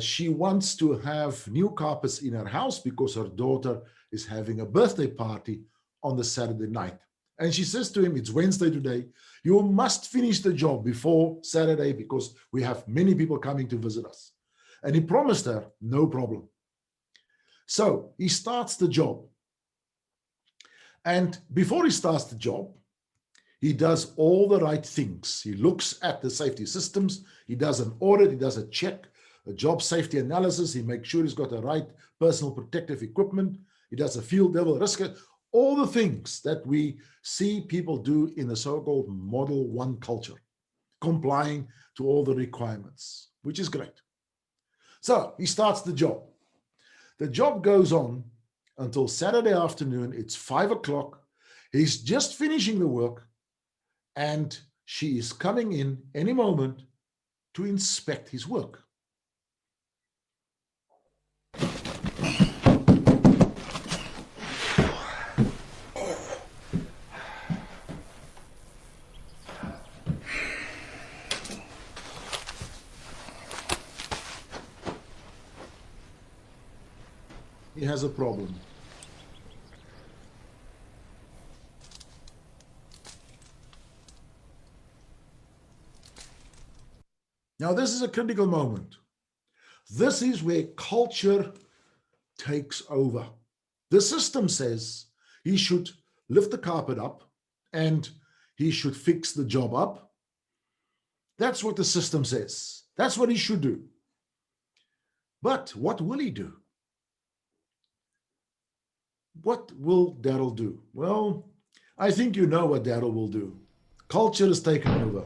She wants to have new carpets in her house because her daughter is having a birthday party on the Saturday night. And she says to him, it's Wednesday today, you must finish the job before Saturday because we have many people coming to visit us. And he promised her, no problem. So he starts the job. And before he starts the job, he does all the right things. He looks at the safety systems. He does an audit. He does a check, a job safety analysis. He makes sure he's got the right personal protective equipment. He does a field level risk, all the things that we see people do in the so-called Model 1 culture, complying to all the requirements, which is great. So he starts the job. The job goes on until Saturday afternoon. It's 5 o'clock. He's just finishing the work, and she is coming in any moment to inspect his work. He has a problem. Now, this is a critical moment. This is where culture takes over. The system says he should lift the carpet up and he should fix the job up. That's what the system says. That's what he should do. But what will he do? What will Daryl do? Well, I think you know what Daryl will do. Culture is taken over.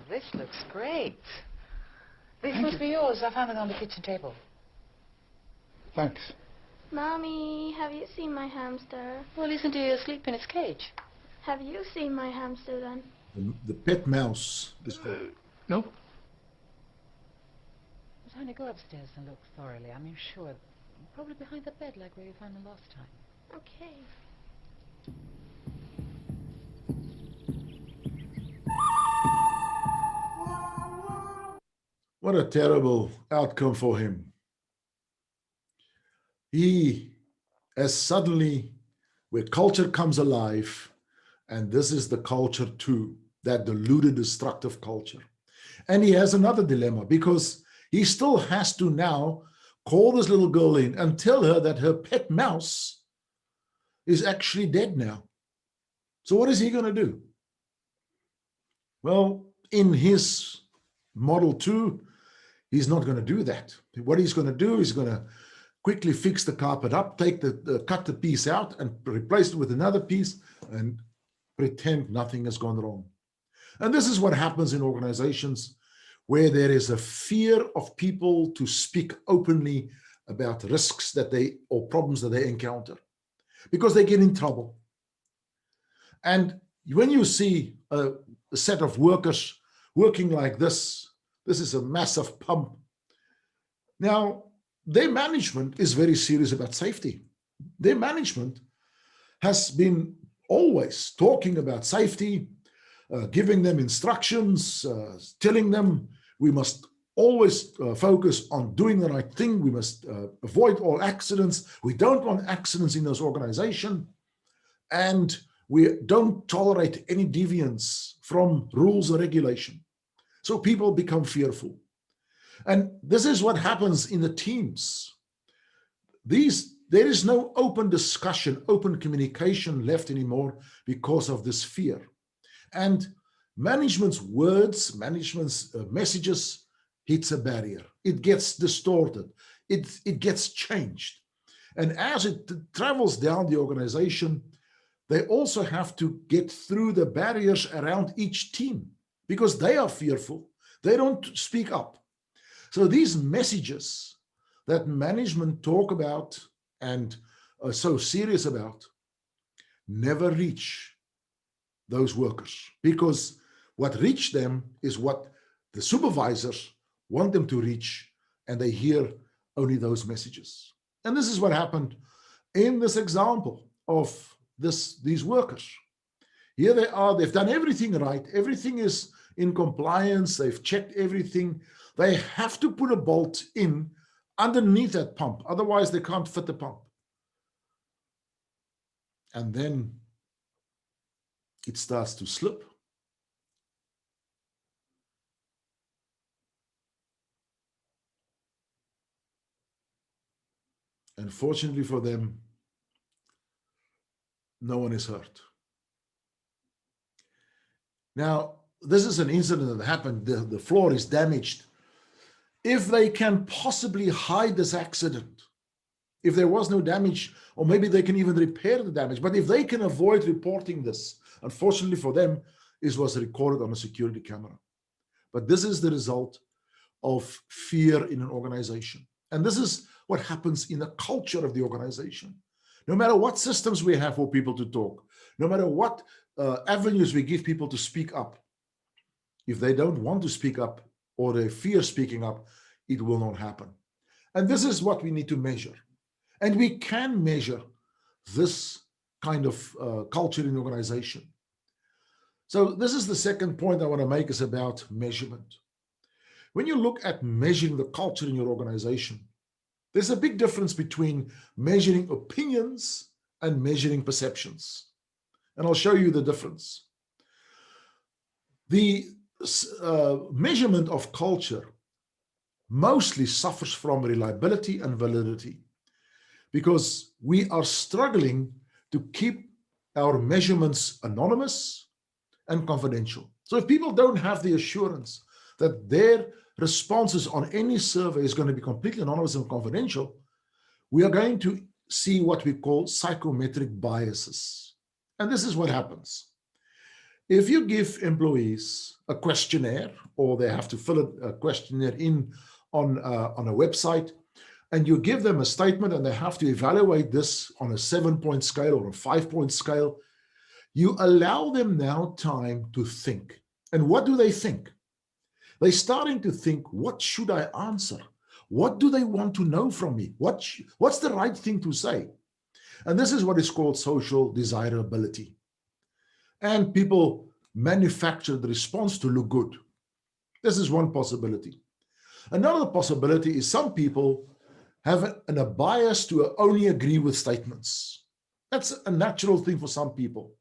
This looks great. These must be yours. I found it on the kitchen table. Thanks. Mommy, have you seen my hamster? Well, isn't he asleep in his cage? Have you seen my hamster then? The pet mouse is called. No. But honey, go upstairs and look thoroughly. I'm sure. Probably behind the bed, like where you found him last time. Okay. What a terrible outcome for him. He has suddenly, where culture comes alive, and this is the culture too, that deluded, destructive culture. And he has another dilemma because he still has to now call this little girl in and tell her that her pet mouse is actually dead now. So what is he going to do? Well, in his model 2, he's not going to do that. What he's going to do is going to quickly fix the carpet up, take cut the piece out and replace it with another piece and pretend nothing has gone wrong. And this is what happens in organizations where there is a fear of people to speak openly about risks that they or problems that they encounter because they get in trouble. And when you see a set of workers working like this is a massive pump. Now, their management is very serious about safety. Their management has been always talking about safety, giving them instructions, telling them we must always focus on doing the right thing. We must avoid all accidents. We don't want accidents in this organization. And we don't tolerate any deviance from rules or regulation. So people become fearful. And this is what happens in the teams. There is no open discussion, open communication left anymore because of this fear. And management's words, management's messages hits a barrier. It gets distorted. It gets changed. And as it travels down the organization, they also have to get through the barriers around each team because they are fearful. They don't speak up. So these messages that management talk about and are so serious about never reach those workers because what reach them is what the supervisors want them to reach, and they hear only those messages. And this is what happened in this example of these workers. Here they are, they've done everything right, everything is in compliance, they've checked everything. They have to put a bolt in underneath that pump, otherwise they can't fit the pump. And then it starts to slip. And fortunately for them, no one is hurt. Now, this is an incident that happened. The floor is damaged. If they can possibly hide this accident, if there was no damage, or maybe they can even repair the damage, but if they can avoid reporting this, unfortunately for them, it was recorded on a security camera. But this is the result of fear in an organization. And this is what happens in the culture of the organization. No matter what systems we have for people to talk, no matter what avenues we give people to speak up, if they don't want to speak up or they fear speaking up, it will not happen. And this is what we need to measure. And we can measure this kind of culture in the organization. So this is the second point I want to make, is about measurement. When you look at measuring the culture in your organization, there's a big difference between measuring opinions and measuring perceptions. And I'll show you the difference. The measurement of culture mostly suffers from reliability and validity because we are struggling to keep our measurements anonymous and confidential. So if people don't have the assurance that their responses on any survey is going to be completely anonymous and confidential, we are going to see what we call psychometric biases. And this is what happens. If you give employees a questionnaire, or they have to fill a questionnaire in on a website, and you give them a statement and they have to evaluate this on a 7-point scale or a 5-point scale, you allow them now time to think. And what do they think? They're starting to think, what should I answer? What do they want to know from me? What's the right thing to say? And this is what is called social desirability. And people manufacture the response to look good. This is one possibility. Another possibility is some people have a bias to only agree with statements. That's a natural thing for some people.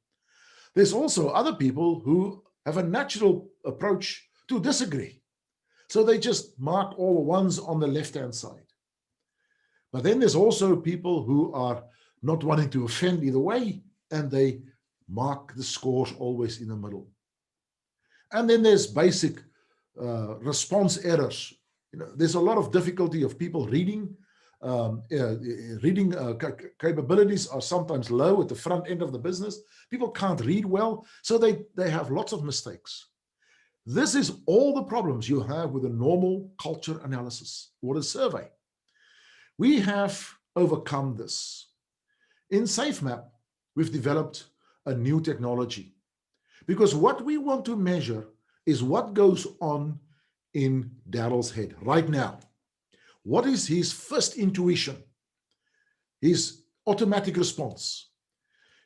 There's also other people who have a natural approach to disagree. So they just mark all the ones on the left-hand side. But then there's also people who are not wanting to offend either way, and they mark the scores always in the middle. And then there's basic response errors. There's a lot of difficulty of people reading. Reading capabilities are sometimes low at the front end of the business. People can't read well, so they have lots of mistakes. This is all the problems you have with a normal culture analysis or a survey. We have overcome this. In SafeMap, we've developed a new technology, because what we want to measure is what goes on in Darryl's head right now. What is his first intuition, his automatic response?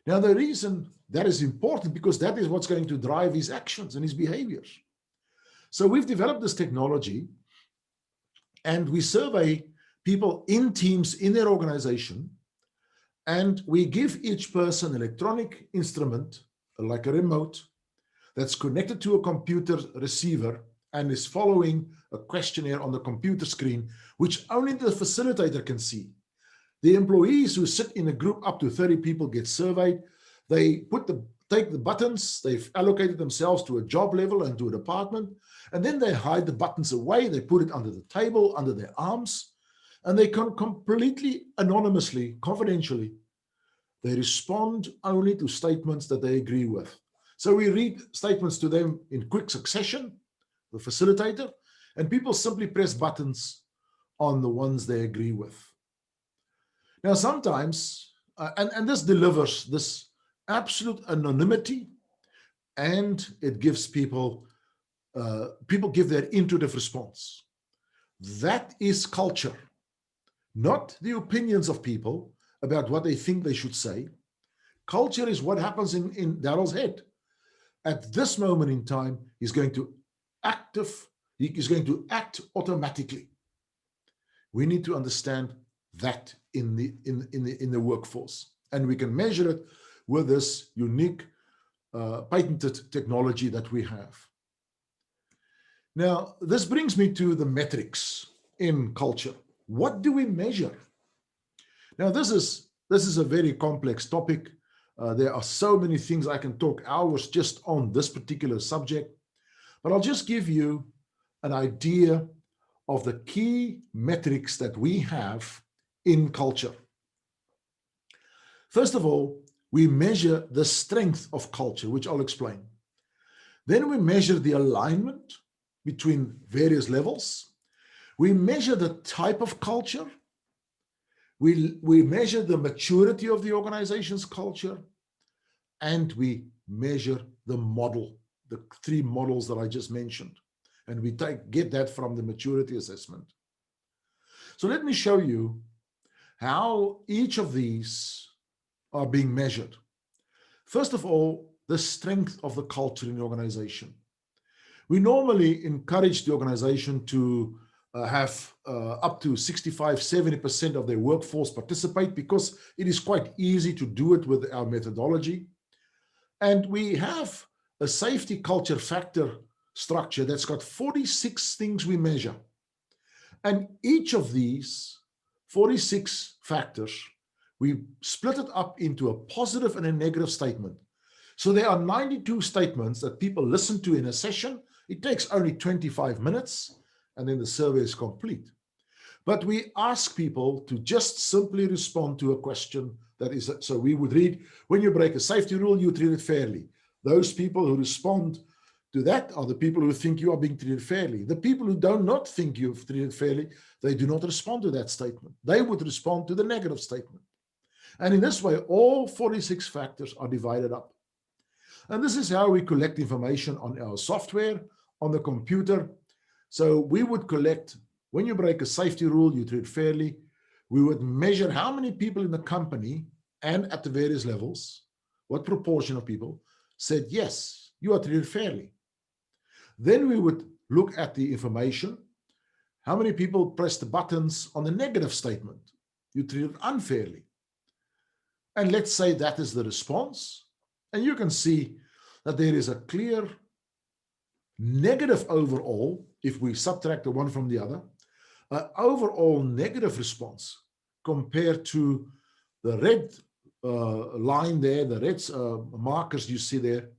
Now, the reason that is important, because that is what's going to drive his actions and his behaviors. So we've developed this technology, and we survey people in teams in their organization, and we give each person an electronic instrument, like a remote, that's connected to a computer receiver and is following a questionnaire on the computer screen, which only the facilitator can see. The employees who sit in a group up to 30 people get surveyed. They take the buttons, they've allocated themselves to a job level and to a department, and then they hide the buttons away. They put it under the table, under their arms, and they can completely anonymously, confidentially, they respond only to statements that they agree with. So we read statements to them in quick succession, the facilitator, and people simply press buttons on the ones they agree with. Now, sometimes, and this delivers this absolute anonymity, and it gives people give their intuitive response. That is culture, not the opinions of people about what they think they should say. Culture is what happens in Darryl's head. At this moment in time, he's going to act automatically. We need to understand that in the workforce, and we can measure it with this unique patented technology that we have. Now, this brings me to the metrics in culture. What do we measure? Now, this is a very complex topic. There are so many things. I can talk hours just on this particular subject, but I'll just give you an idea of the key metrics that we have in culture. First of all, we measure the strength of culture, which I'll explain. Then we measure the alignment between various levels. We measure the type of culture. We measure the maturity of the organization's culture, and we measure the model, the 3 models that I just mentioned. And we get that from the maturity assessment. So let me show you how each of these are being measured. First of all, the strength of the culture in the organization. We normally encourage the organization to have up to 65-70% of their workforce participate, because it is quite easy to do it with our methodology. And we have a safety culture factor structure that's got 46 things we measure. And each of these 46 factors, we split it up into a positive and a negative statement. So there are 92 statements that people listen to in a session. It takes only 25 minutes, and then the survey is complete. But we ask people to just simply respond to a question that is, so we would read, when you break a safety rule, you treat it fairly. Those people who respond to that are the people who think you are being treated fairly. The people who do not think you've treated fairly, they do not respond to that statement. They would respond to the negative statement. And in this way, all 46 factors are divided up. And this is how we collect information on our software, on the computer. So we would collect, when you break a safety rule, you treat fairly. We would measure how many people in the company and at the various levels, what proportion of people said, yes, you are treated fairly. Then we would look at the information. How many people press the buttons on the negative statement? You treat it unfairly. And let's say that is the response. And you can see that there is a clear negative overall, if we subtract the one from the other, overall negative response compared to the red line there, the red markers you see there,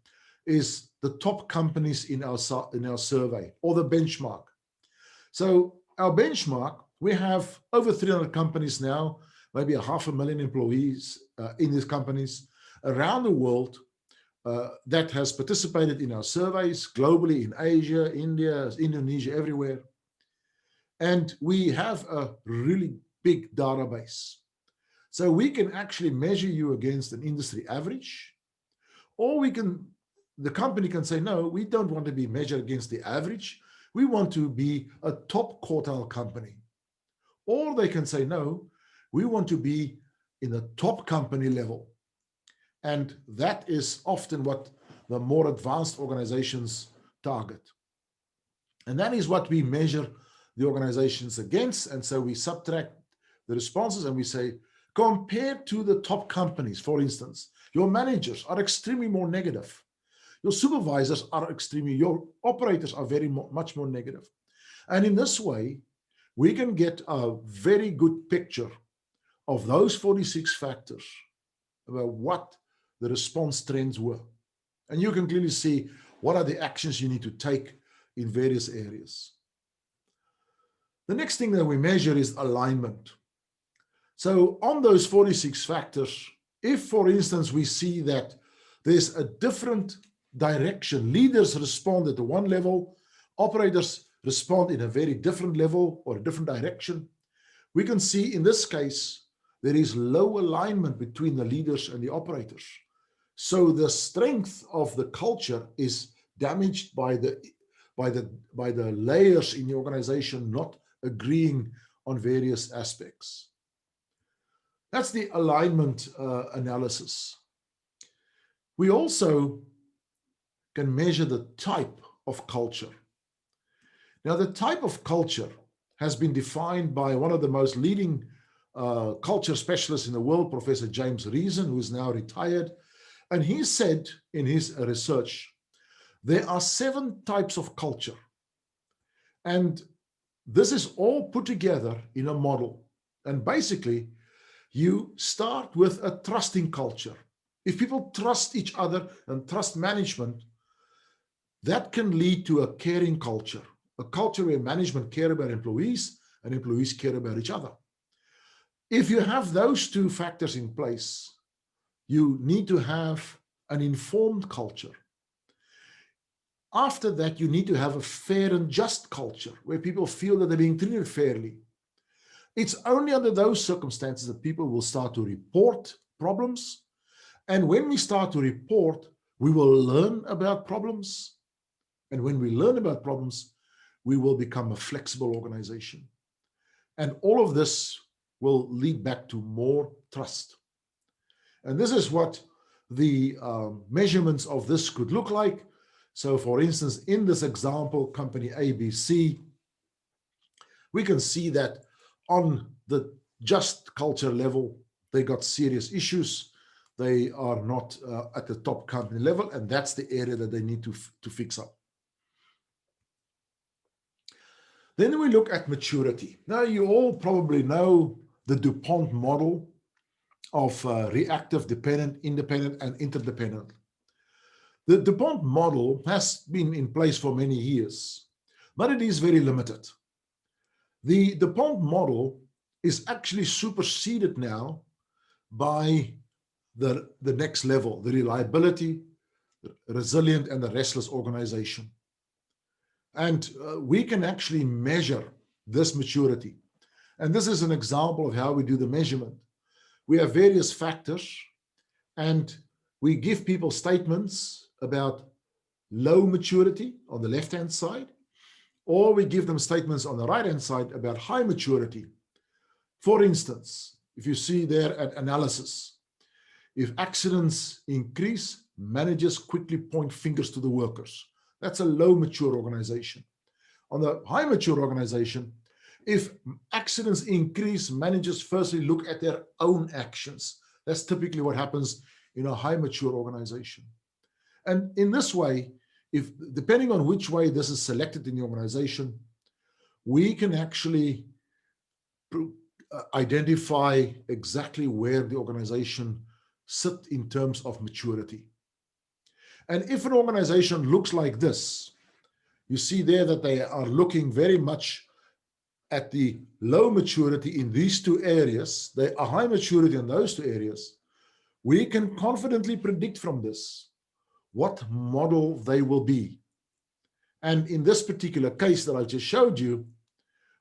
is the top companies in our survey, or the benchmark. So our benchmark, we have over 300 companies now, maybe 500,000 employees in these companies around the world that has participated in our surveys globally, in Asia, India, Indonesia, everywhere. And we have a really big database. So we can actually measure you against an industry average, or the company can say, no, we don't want to be measured against the average. We want to be a top quartile company. Or they can say, no, we want to be in the top company level. And that is often what the more advanced organizations target. And that is what we measure the organizations against. And so we subtract the responses and we say, compared to the top companies, for instance, your managers are extremely more negative. Your supervisors are your operators are much more negative. And in this way, we can get a very good picture of those 46 factors about what the response trends were. And you can clearly see what are the actions you need to take in various areas. The next thing that we measure is alignment. So on those 46 factors, if, for instance, we see that there's a different direction, leaders respond at the one level, operators respond in a very different level or a different direction, we can see in this case, there is low alignment between the leaders and the operators. So the strength of the culture is damaged by the layers in the organization not agreeing on various aspects. That's the alignment analysis. We also can measure the type of culture. Now, the type of culture has been defined by one of the most leading culture specialists in the world, Professor James Reason, who is now retired. And he said in his research, there are 7 types of culture. And this is all put together in a model. And basically, you start with a trusting culture. If people trust each other and trust management, that can lead to a caring culture, a culture where management care about employees and employees care about each other. If you have those 2 factors in place, you need to have an informed culture. After that, you need to have a fair and just culture where people feel that they're being treated fairly. It's only under those circumstances that people will start to report problems. And when we start to report, we will learn about problems. And when we learn about problems, we will become a flexible organization. And all of this will lead back to more trust. And this is what the measurements of this could look like. So for instance, in this example, company ABC, we can see that on the just culture level, they got serious issues. They are not at the top company level, and that's the area that they need to fix up. Then we look at maturity. Now, you all probably know the DuPont model of reactive, dependent, independent, and interdependent. The DuPont model has been in place for many years, but it is very limited. The DuPont model is actually superseded now by the next level, the reliability, resilient, and the restless organization. And we can actually measure this maturity. And this is an example of how we do the measurement. We have various factors, and we give people statements about low maturity on the left-hand side, or we give them statements on the right-hand side about high maturity. For instance, if you see there at analysis, if accidents increase, managers quickly point fingers to the workers. That's a low mature organization. On the high mature organization, If accidents increase, managers firstly look at their own actions. That's typically what happens in a high mature organization. And in this way, if depending on which way this is selected in the organization, we can actually identify exactly where the organization sits in terms of maturity. And if an organization looks like this, you see there that they are looking very much at the low maturity in these two areas, they are high maturity in those two areas, we can confidently predict from this what model they will be. And in this particular case that I just showed you,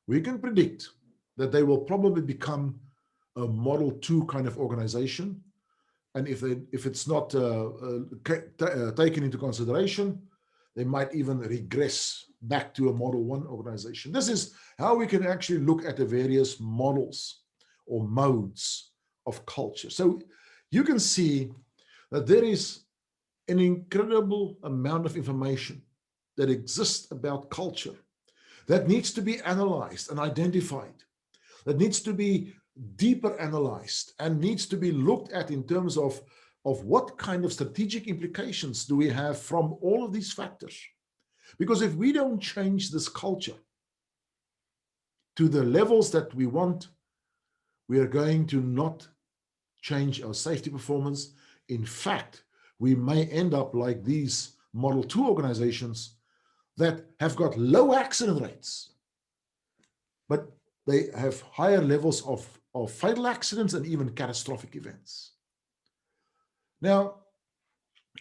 we can predict that they will probably become a model 2 kind of organization. And if it's not taken into consideration, they might even regress back to a model 1 organization. This is how we can actually look at the various models or modes of culture. So you can see that there is an incredible amount of information that exists about culture that needs to be analyzed and identified, that needs to be deeper analyzed and needs to be looked at in terms of what kind of strategic implications do we have from all of these factors. Because if we don't change this culture to the levels that we want, we are going to not change our safety performance. In fact, we may end up like these Model 2 organizations that have got low accident rates, but they have higher levels of fatal accidents and even catastrophic events. Now,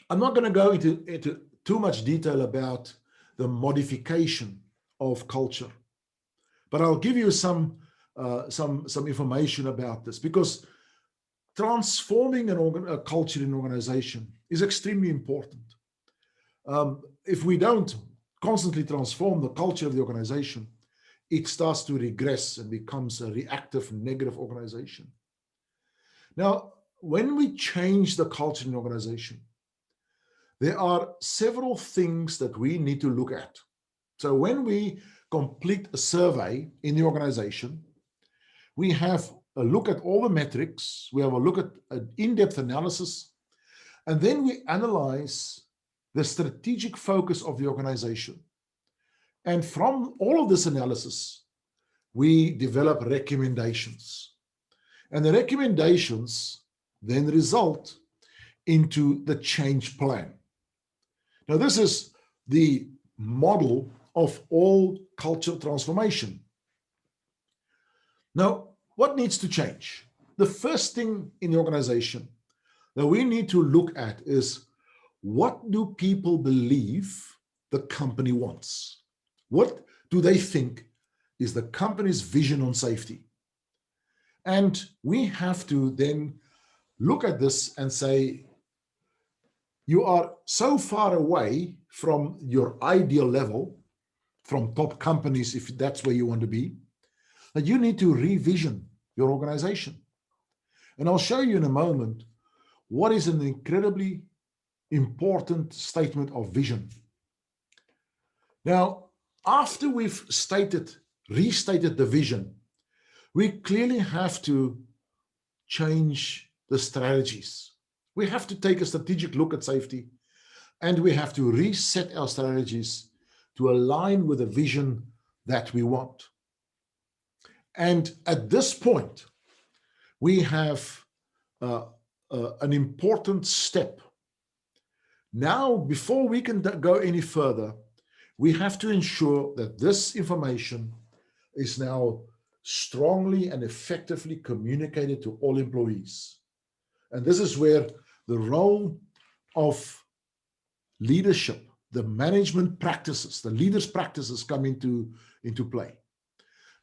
I'm not going to go into too much detail about the modification of culture, but I'll give you some information about this, because transforming a culture in an organization is extremely important. If we don't constantly transform the culture of the organization, it starts to regress and becomes a reactive, negative organization. Now, when we change the culture in an organization, there are several things that we need to look at. So when we complete a survey in the organization, we have a look at all the metrics, we have a look at an in-depth analysis, and then we analyze the strategic focus of the organization. And from all of this analysis, we develop recommendations. And the recommendations then result into the change plan. Now, this is the model of all culture transformation. Now, what needs to change? The first thing in the organization that we need to look at is, what do people believe the company wants? What do they think is the company's vision on safety? And we have to then look at this and say, you are so far away from your ideal level, from top companies, if that's where you want to be, that you need to revision your organization. And I'll show you in a moment what is an incredibly important statement of vision. Now, after we've restated the vision, we clearly have to change the strategies. We have to take a strategic look at safety, and we have to reset our strategies to align with the vision that we want. And at this point, we have an important step. Now, before we can go any further, we have to ensure that this information is now strongly and effectively communicated to all employees. And this is where the role of leadership, the management practices, the leaders' practices come into play.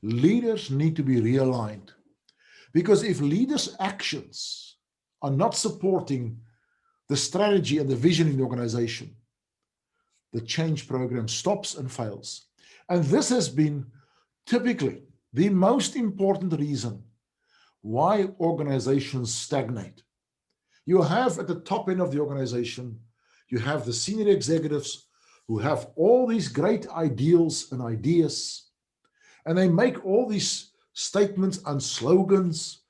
Leaders need to be realigned, because if leaders' actions are not supporting the strategy and the vision in the organization, the change program stops and fails. And this has been typically the most important reason why organizations stagnate. You have at the top end of the organization, you have the senior executives who have all these great ideals and ideas, And they make all these statements and slogans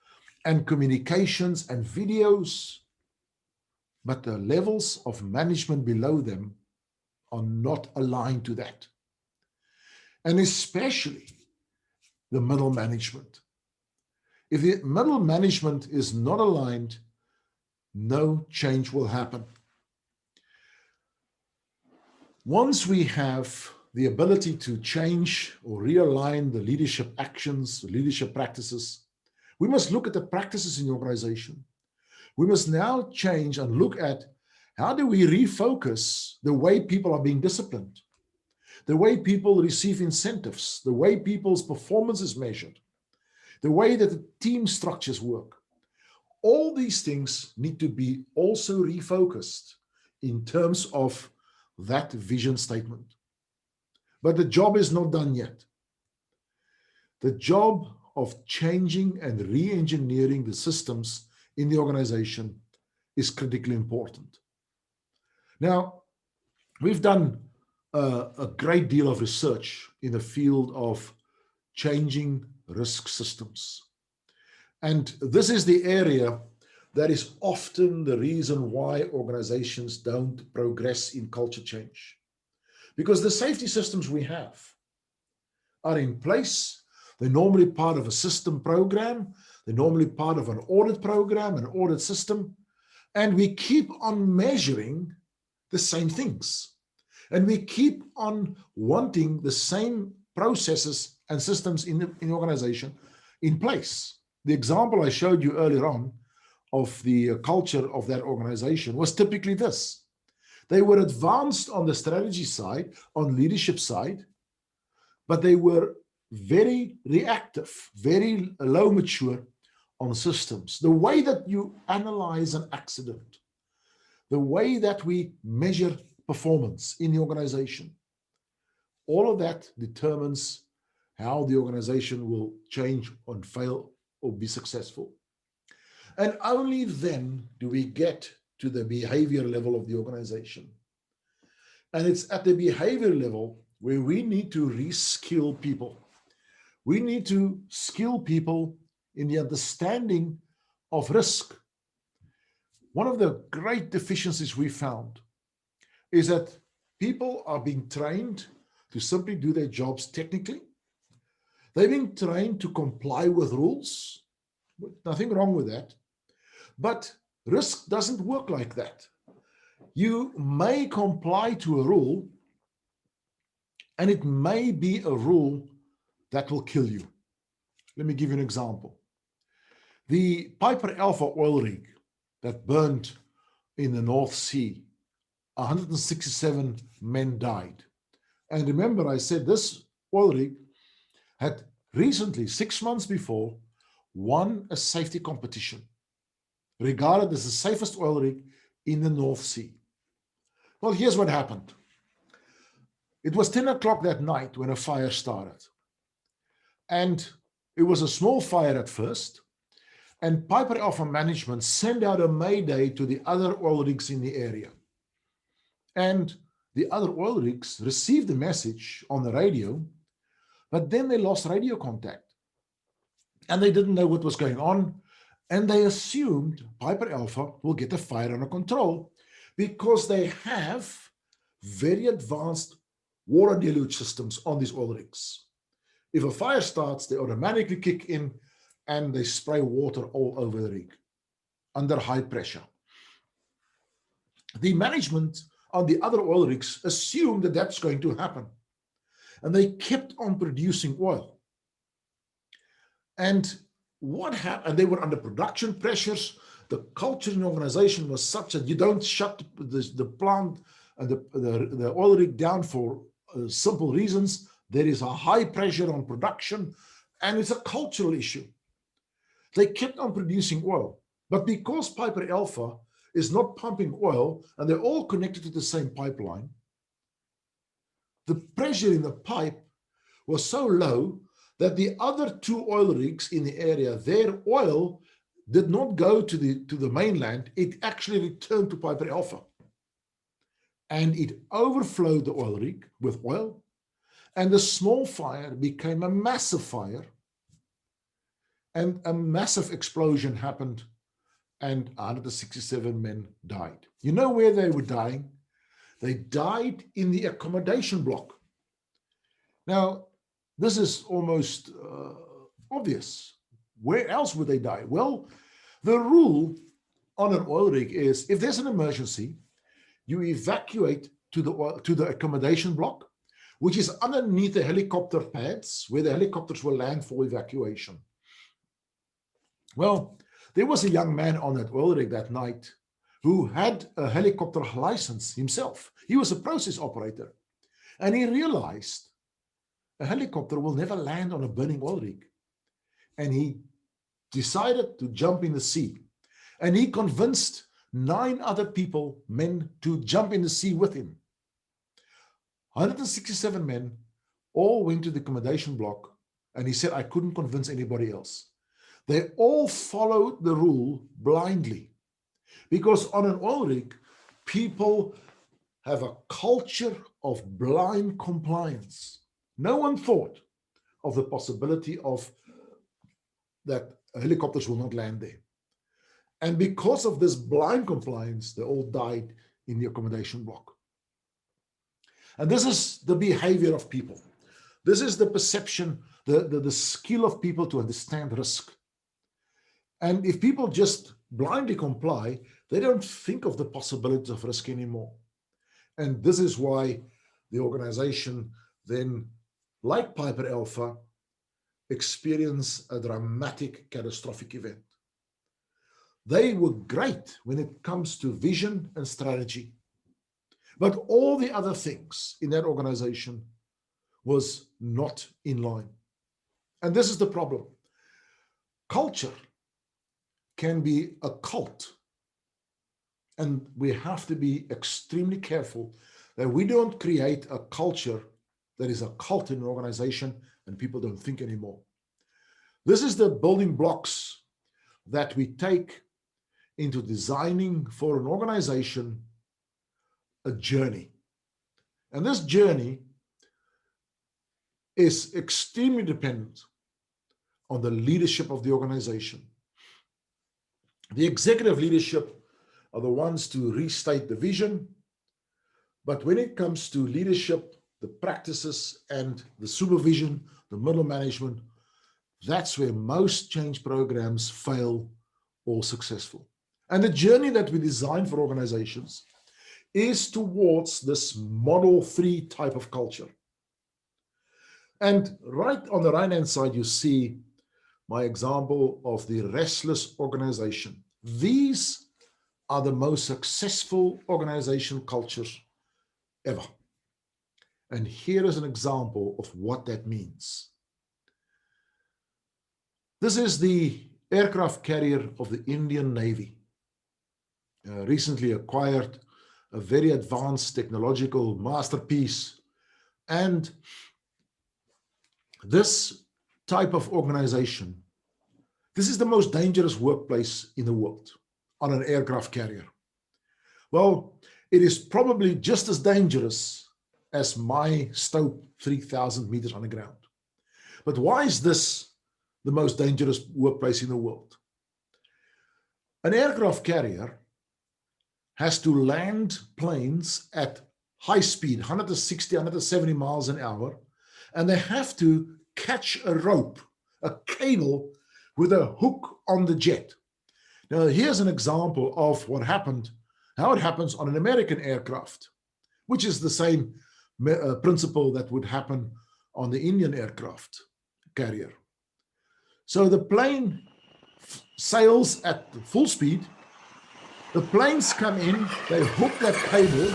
and communications and videos, but the levels of management below them are not aligned to that. And especially the middle management. If the middle management is not aligned, no change will happen. Once we have the ability to change or realign the leadership actions, the leadership practices, we must look at the practices in the organization. We must now change and look at how do we refocus the way people are being disciplined, the way people receive incentives, the way people's performance is measured, the way that the team structures work. All these things need to be also refocused in terms of that vision statement. But the job is not done yet. The job of changing and re-engineering the systems in the organization is critically important. Now, we've done a great deal of research in the field of changing risk systems. And this is the area that is often the reason why organizations don't progress in culture change. Because the safety systems we have are in place. They're normally part of a system program. They're normally part of an audit program, an audit system. And we keep on measuring the same things. And we keep on wanting the same processes and systems in the organization in place. The example I showed you earlier on of the culture of that organization was typically this. They were advanced on the strategy side, on leadership side, but they were very reactive, very low mature on systems. The way that you analyze an accident, the way that we measure performance in the organization, all of that determines how the organization will change and fail or be successful. And only then do we get to the behavior level of the organization. And it's at the behavior level where we need to reskill people. We need to skill people in the understanding of risk. One of the great deficiencies we found is that people are being trained to simply do their jobs technically. They're being trained to comply with rules. Nothing wrong with that. But risk doesn't work like that. You may comply to a rule, and it may be a rule that will kill you. Let me give you an example. The Piper Alpha oil rig that burned in the North Sea, 167 men died. And remember, I said this oil rig had recently, 6 months before, won a safety competition, regarded as the safest oil rig in the North Sea. Well, here's what happened. It was 10 o'clock that night when a fire started. And it was a small fire at first. And Piper Alpha management sent out a mayday to the other oil rigs in the area. And the other oil rigs received the message on the radio, but then they lost radio contact. And they didn't know what was going on. And they assumed Piper Alpha will get the fire under control because they have very advanced water deluge systems on these oil rigs. If a fire starts, they automatically kick in and they spray water all over the rig under high pressure. The management on the other oil rigs assumed that that's going to happen. And they kept on producing oil. And what happened? And they were under production pressures. The culture in the organization was such that you don't shut the plant and the oil rig down for simple reasons. There is a high pressure on production, and it's a cultural issue. They kept on producing oil. But because Piper Alpha is not pumping oil, and they're all connected to the same pipeline, the pressure in the pipe was so low that the other two oil rigs in the area, their oil did not go to the mainland. It actually returned to Piper Alpha. And it overflowed the oil rig with oil. And the small fire became a massive fire, and a massive explosion happened, and 167 men died. You know where they were dying? They died in the accommodation block. Now, this is almost obvious. Where else would they die? Well, the rule on an oil rig is if there's an emergency, you evacuate to the accommodation block, which is underneath the helicopter pads where the helicopters will land for evacuation. Well, there was a young man on that oil rig that night who had a helicopter license himself. He was a process operator, and he realized a helicopter will never land on a burning oil rig. And he decided to jump in the sea. And he convinced 9 other people, men, to jump in the sea with him. 167 men all went to the accommodation block, and he said, I couldn't convince anybody else. They all followed the rule blindly, because on an oil rig, people have a culture of blind compliance. No one thought of the possibility of that helicopters will not land there. And because of this blind compliance, they all died in the accommodation block. And this is the behavior of people. This is the perception, the skill of people to understand risk. And if people just blindly comply, they don't think of the possibilities of risk anymore. And this is why the organization then, like Piper Alpha, experience a dramatic, catastrophic event. They were great when it comes to vision and strategy, but all the other things in that organization was not in line. And this is the problem. Culture can be a cult, and we have to be extremely careful that we don't create a culture that is a cult in an organization and people don't think anymore. This is the building blocks that we take into designing for an organization a journey. And this journey is extremely dependent on the leadership of the organization. The executive leadership are the ones to restate the vision, but when it comes to leadership, the practices and the supervision, the middle management, that's where most change programs fail or successful. And the journey that we design for organizations is towards this Model 3 type of culture. And right on the right-hand side, you see my example of the restless organization. These are the most successful organizational cultures ever. And here is an example of what that means. This is the aircraft carrier of the Indian Navy, recently acquired, a very advanced technological masterpiece. And this type of organization, this is the most dangerous workplace in the world on an aircraft carrier. Well, it is probably just as dangerous as my stope 3,000 meters underground. But why is this the most dangerous workplace in the world? An aircraft carrier has to land planes at high speed, 160, 170 miles an hour, and they have to catch a rope, a cable with a hook on the jet. Now, here's an example of what happened, how it happens on an American aircraft, which is the same principle that would happen on the Indian aircraft carrier. So the plane sails at full speed. The planes come in, they hook that cable.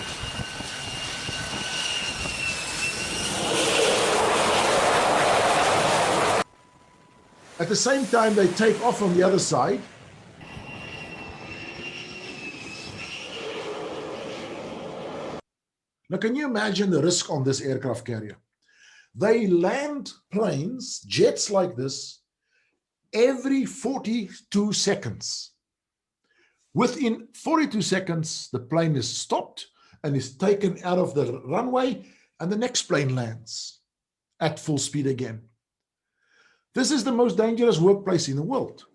At the same time, they take off on the other side. Now, can you imagine the risk on this aircraft carrier? They land planes, jets like this, every 42 seconds. Within 42 seconds, the plane is stopped and is taken out of the runway, and the next plane lands. at full speed again. This is the most dangerous workplace in the world.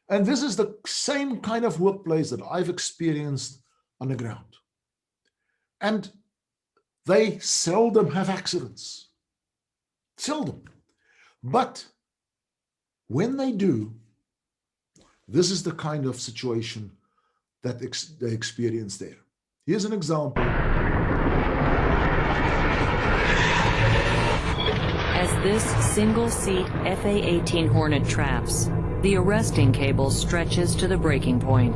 And this is the same kind of workplace that I've experienced on the ground. And they seldom have accidents. Seldom. But when they do, this is the kind of situation that they experience there. Here's an example. As this single-seat FA-18 Hornet traps, the arresting cable stretches to the breaking point.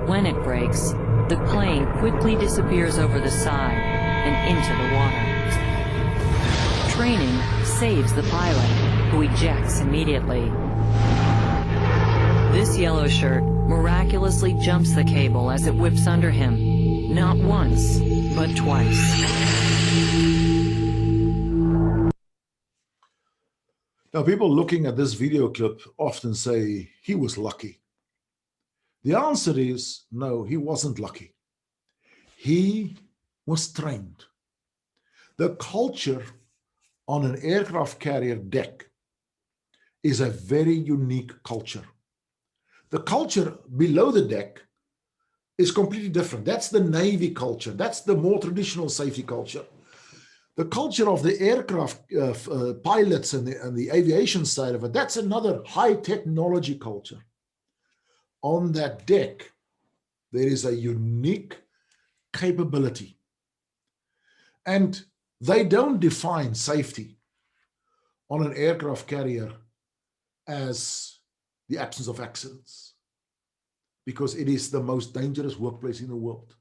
When it breaks, the plane quickly disappears over the side and into the water. Training saves the pilot, who ejects immediately. This yellow shirt miraculously jumps the cable as it whips under him, not once, but twice. Now, people looking at this video clip often say he was lucky. The answer is no, he wasn't lucky. He was trained. The culture on an aircraft carrier deck is a very unique culture. The culture below the deck is completely different. That's the Navy culture. That's the more traditional safety culture. The culture of the aircraft pilots and the aviation side of it, that's another high technology culture. On that deck, there is a unique capability. And they don't define safety on an aircraft carrier as the absence of accidents, because it is the most dangerous workplace in the world.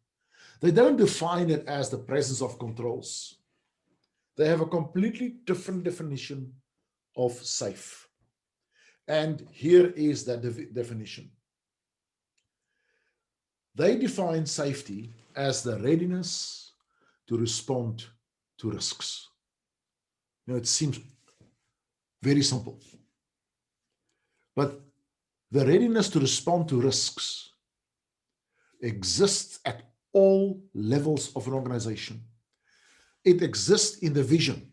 They don't define it as the presence of controls. They have a completely different definition of safe. And here is that definition. They define safety as the readiness to respond to risks. You know, it seems very simple. But the readiness to respond to risks exists at all levels of an organization. It exists in the vision.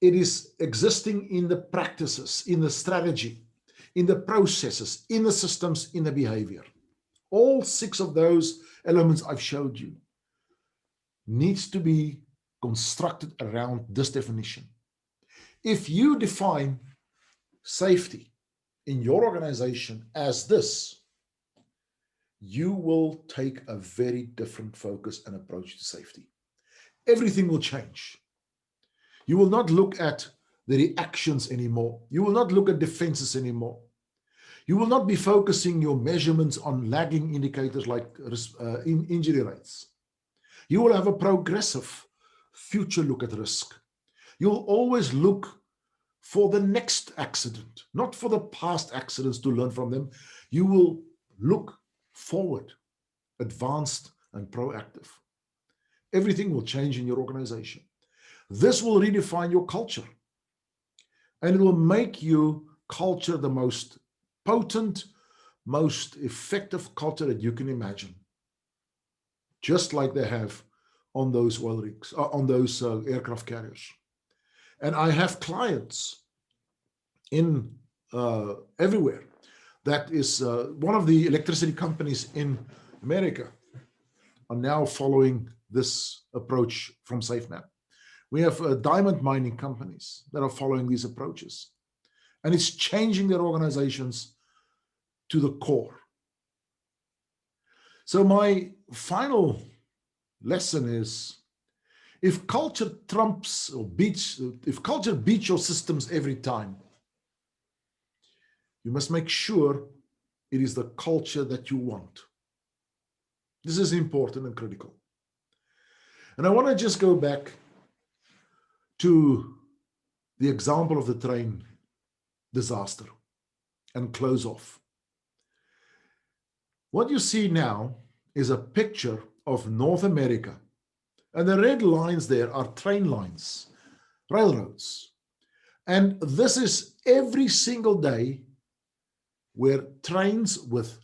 It is existing in the practices, in the strategy, in the processes, in the systems, in the behavior. All 6 of those elements I've showed you needs to be constructed around this definition. If you define safety in your organization as this, you will take a very different focus and approach to safety. Everything will change. You will not look at the reactions anymore. You will not look at defenses anymore. You will not be focusing your measurements on lagging indicators like injury rates. You will have a progressive future look at risk. You'll always look for the next accident, not for the past accidents to learn from them. You will look forward, advanced and proactive. Everything will change in your organization. This will redefine your culture, and it will make your culture the most potent, most effective culture that you can imagine, just like they have on those oil rigs, on those aircraft carriers. And I have clients in everywhere. That is one of the electricity companies in America are now following this approach from SafeMap. We have diamond mining companies that are following these approaches, and it's changing their organizations to the core. So my final lesson is, if culture trumps or beats, if culture beats your systems every time, you must make sure it is the culture that you want. This is important and critical. And I want to just go back to the example of the train disaster and close off. What you see now is a picture of North America, and the red lines there are train lines, railroads. And this is every single day where trains with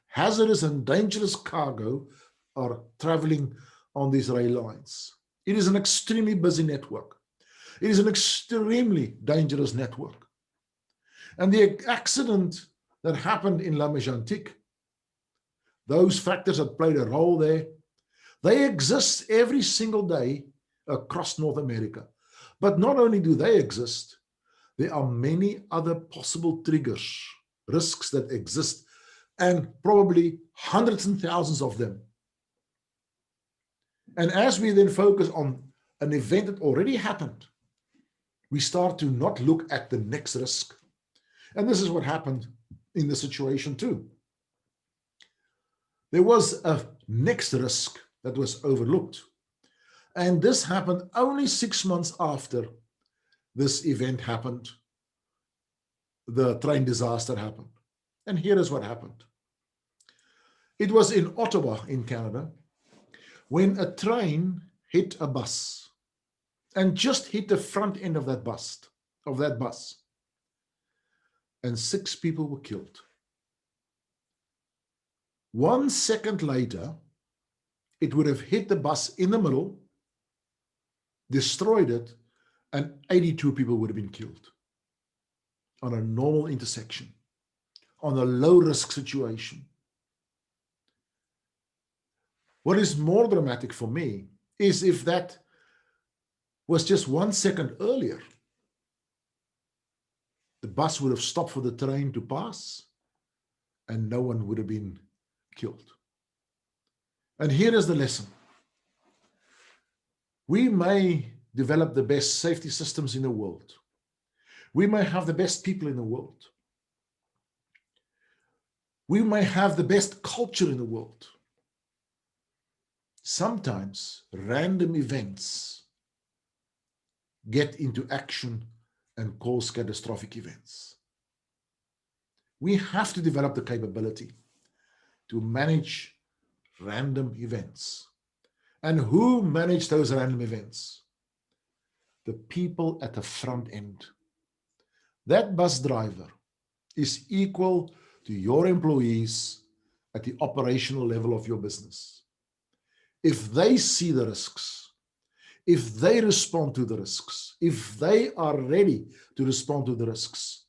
hazardous and dangerous cargo are traveling on these rail lines. It is an extremely busy network. It is an extremely dangerous network. And the accident that happened in La Méjantic, those factors that played a role there, they exist every single day across North America. But not only do they exist, there are many other possible triggers, risks that exist, and probably hundreds and thousands of them. And as we then focus on an event that already happened, we start to not look at the next risk. And this is what happened in the situation too. There was a next risk that was overlooked. And this happened only 6 months after this event happened, the train disaster happened. And here is what happened. It was in Ottawa, in Canada, when a train hit a bus and just hit the front end of that bus, and 6 people were killed. 1 second later, it would have hit the bus in the middle, destroyed it, and 82 people would have been killed on a normal intersection, on a low-risk situation. What is more dramatic for me is if that was just 1 second earlier, the bus would have stopped for the train to pass and no one would have been killed. And here is the lesson. We may develop the best safety systems in the world. We may have the best people in the world. We may have the best culture in the world. Sometimes random events get into action and cause catastrophic events. We have to develop the capability to manage random events. And who manage those random events? The people at the front end. That bus driver is equal to your employees at the operational level of your business. If they see the risks, if they respond to the risks, if they are ready to respond to the risks,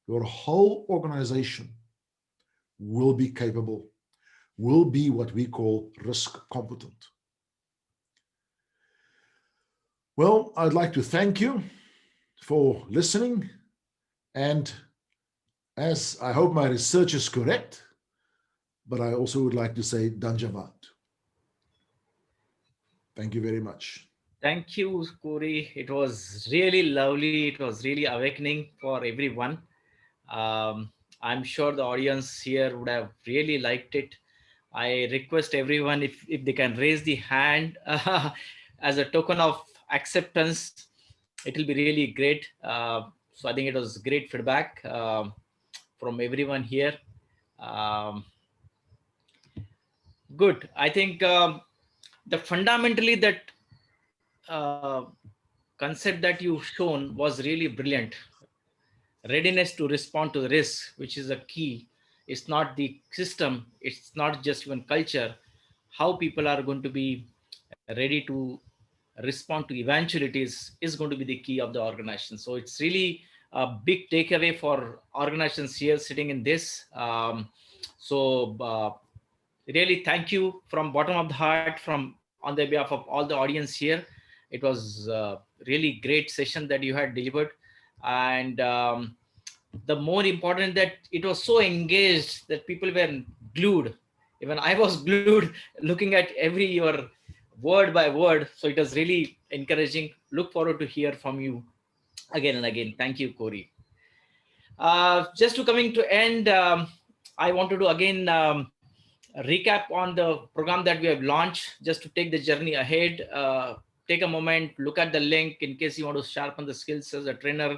your whole organization will be capable, will be what we call risk competent. Well, I'd like to thank you for listening. And as I hope my research is correct, but I also would like to say Danjavad. Thank you very much. Thank you, Corey. It was really lovely. It was really awakening for everyone. I'm sure the audience here would have really liked it. I request everyone if they can raise the hand as a token of acceptance, it will be really great. So I think it was great feedback from everyone here. Um, Good. I think the fundamentally that uh, concept that you've shown was really brilliant. Readiness to respond to the risk, which is a key. It's not the system, it's not just even culture. How people are going to be ready to respond to eventualities is going to be the key of the organization. So it's really a big takeaway for organizations here sitting in this. So really thank you from bottom of the heart from on the behalf of all the audience here. It was really great session that you had delivered. And the more important that it was so engaged that people were glued. Even I was glued looking at every your word by word. So it was really encouraging. Look forward to hear from you again and again. Thank you, Corey. Just to coming to end, I wanted to again recap on the program that we have launched just to take the journey ahead. Take a moment, look at the link in case you want to sharpen the skills as a trainer.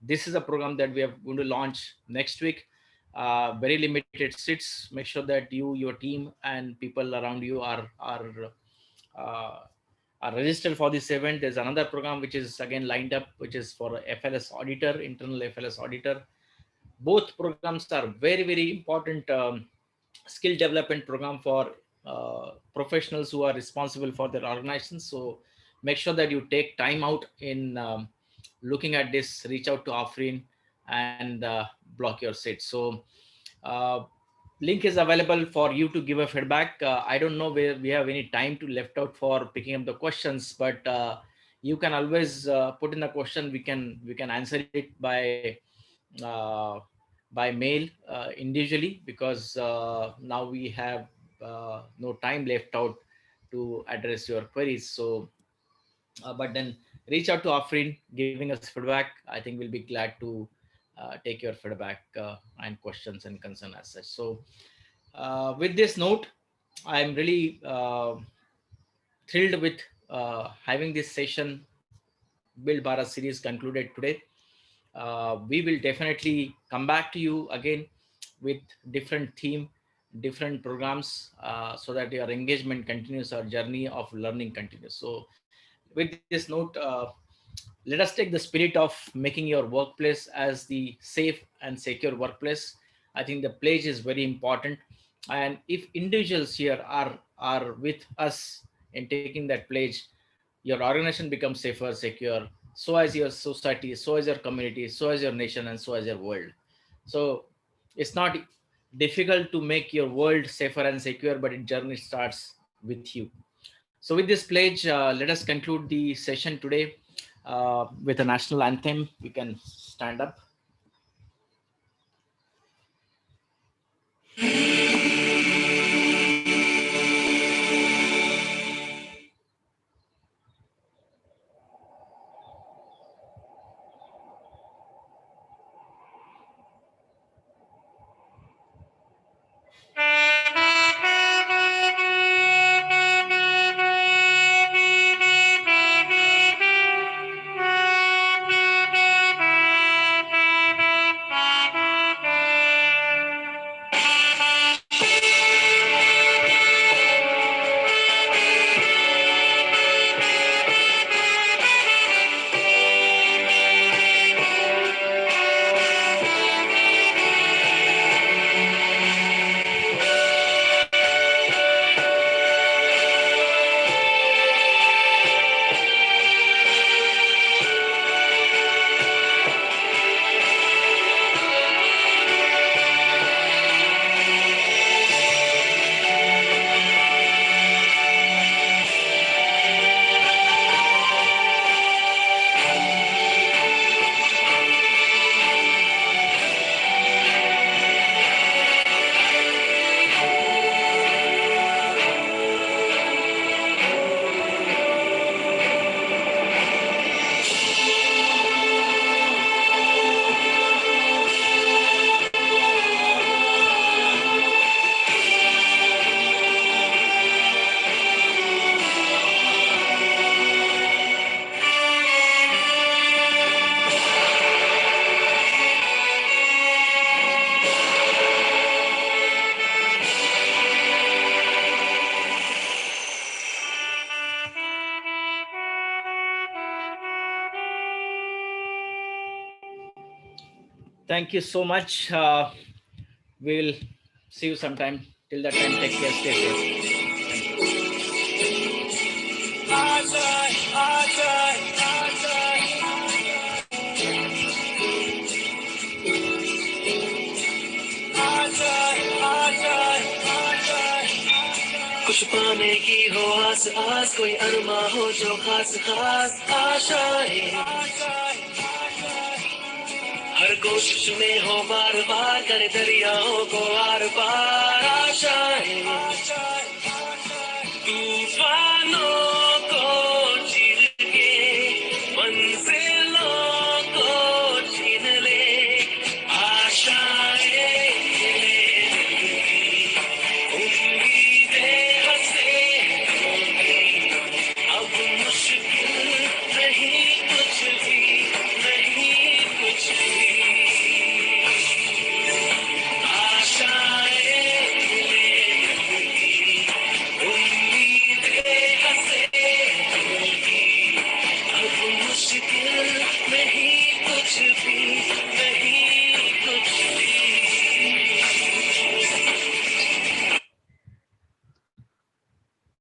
This is a program that we are going to launch next week. Very limited seats. Make sure that you, your team, and people around you uh, are registered for this event. There's another program which is again lined up, which is for FLS auditor, internal FLS auditor. Both programs are very, very important skill development program for professionals who are responsible for their organizations. So make sure that you take time out in looking at this. Reach out to Afrin and block your seat. So uh, link is available for you to give a feedback. I don't know where we have any time to left out for picking up the questions, but you can always put in the question. We can answer it uh, by mail individually, because now we have no time left out to address your queries. So but then reach out to Afrin giving us feedback. I think we'll be glad to take your feedback and questions and concern as such. So with this note, I'm really thrilled with having this session Build Bharat series concluded today. We will definitely come back to you again with different theme, different programs, so that your engagement continues, our journey of learning continues. So with this note, let us take the spirit of making your workplace as the safe and secure workplace. I think the pledge is very important, and if individuals here are with us in taking that pledge, your organization becomes safer, secure. So as your society, so as your community, so as your nation, and so as your world. So it's not difficult to make your world safer and secure, but it journey starts with you. So with this pledge, let us conclude the session today with a national anthem. We can stand up. Thank you so much. We will see you sometime. Till that time, take care, stay safe. कुछ पाने की हो आस आस, कोई अरमा हो जो खास खास आशाएं, हर कोशिश में हो बार बार, करे दरियाओं को आर पार आशाएं, तूफानों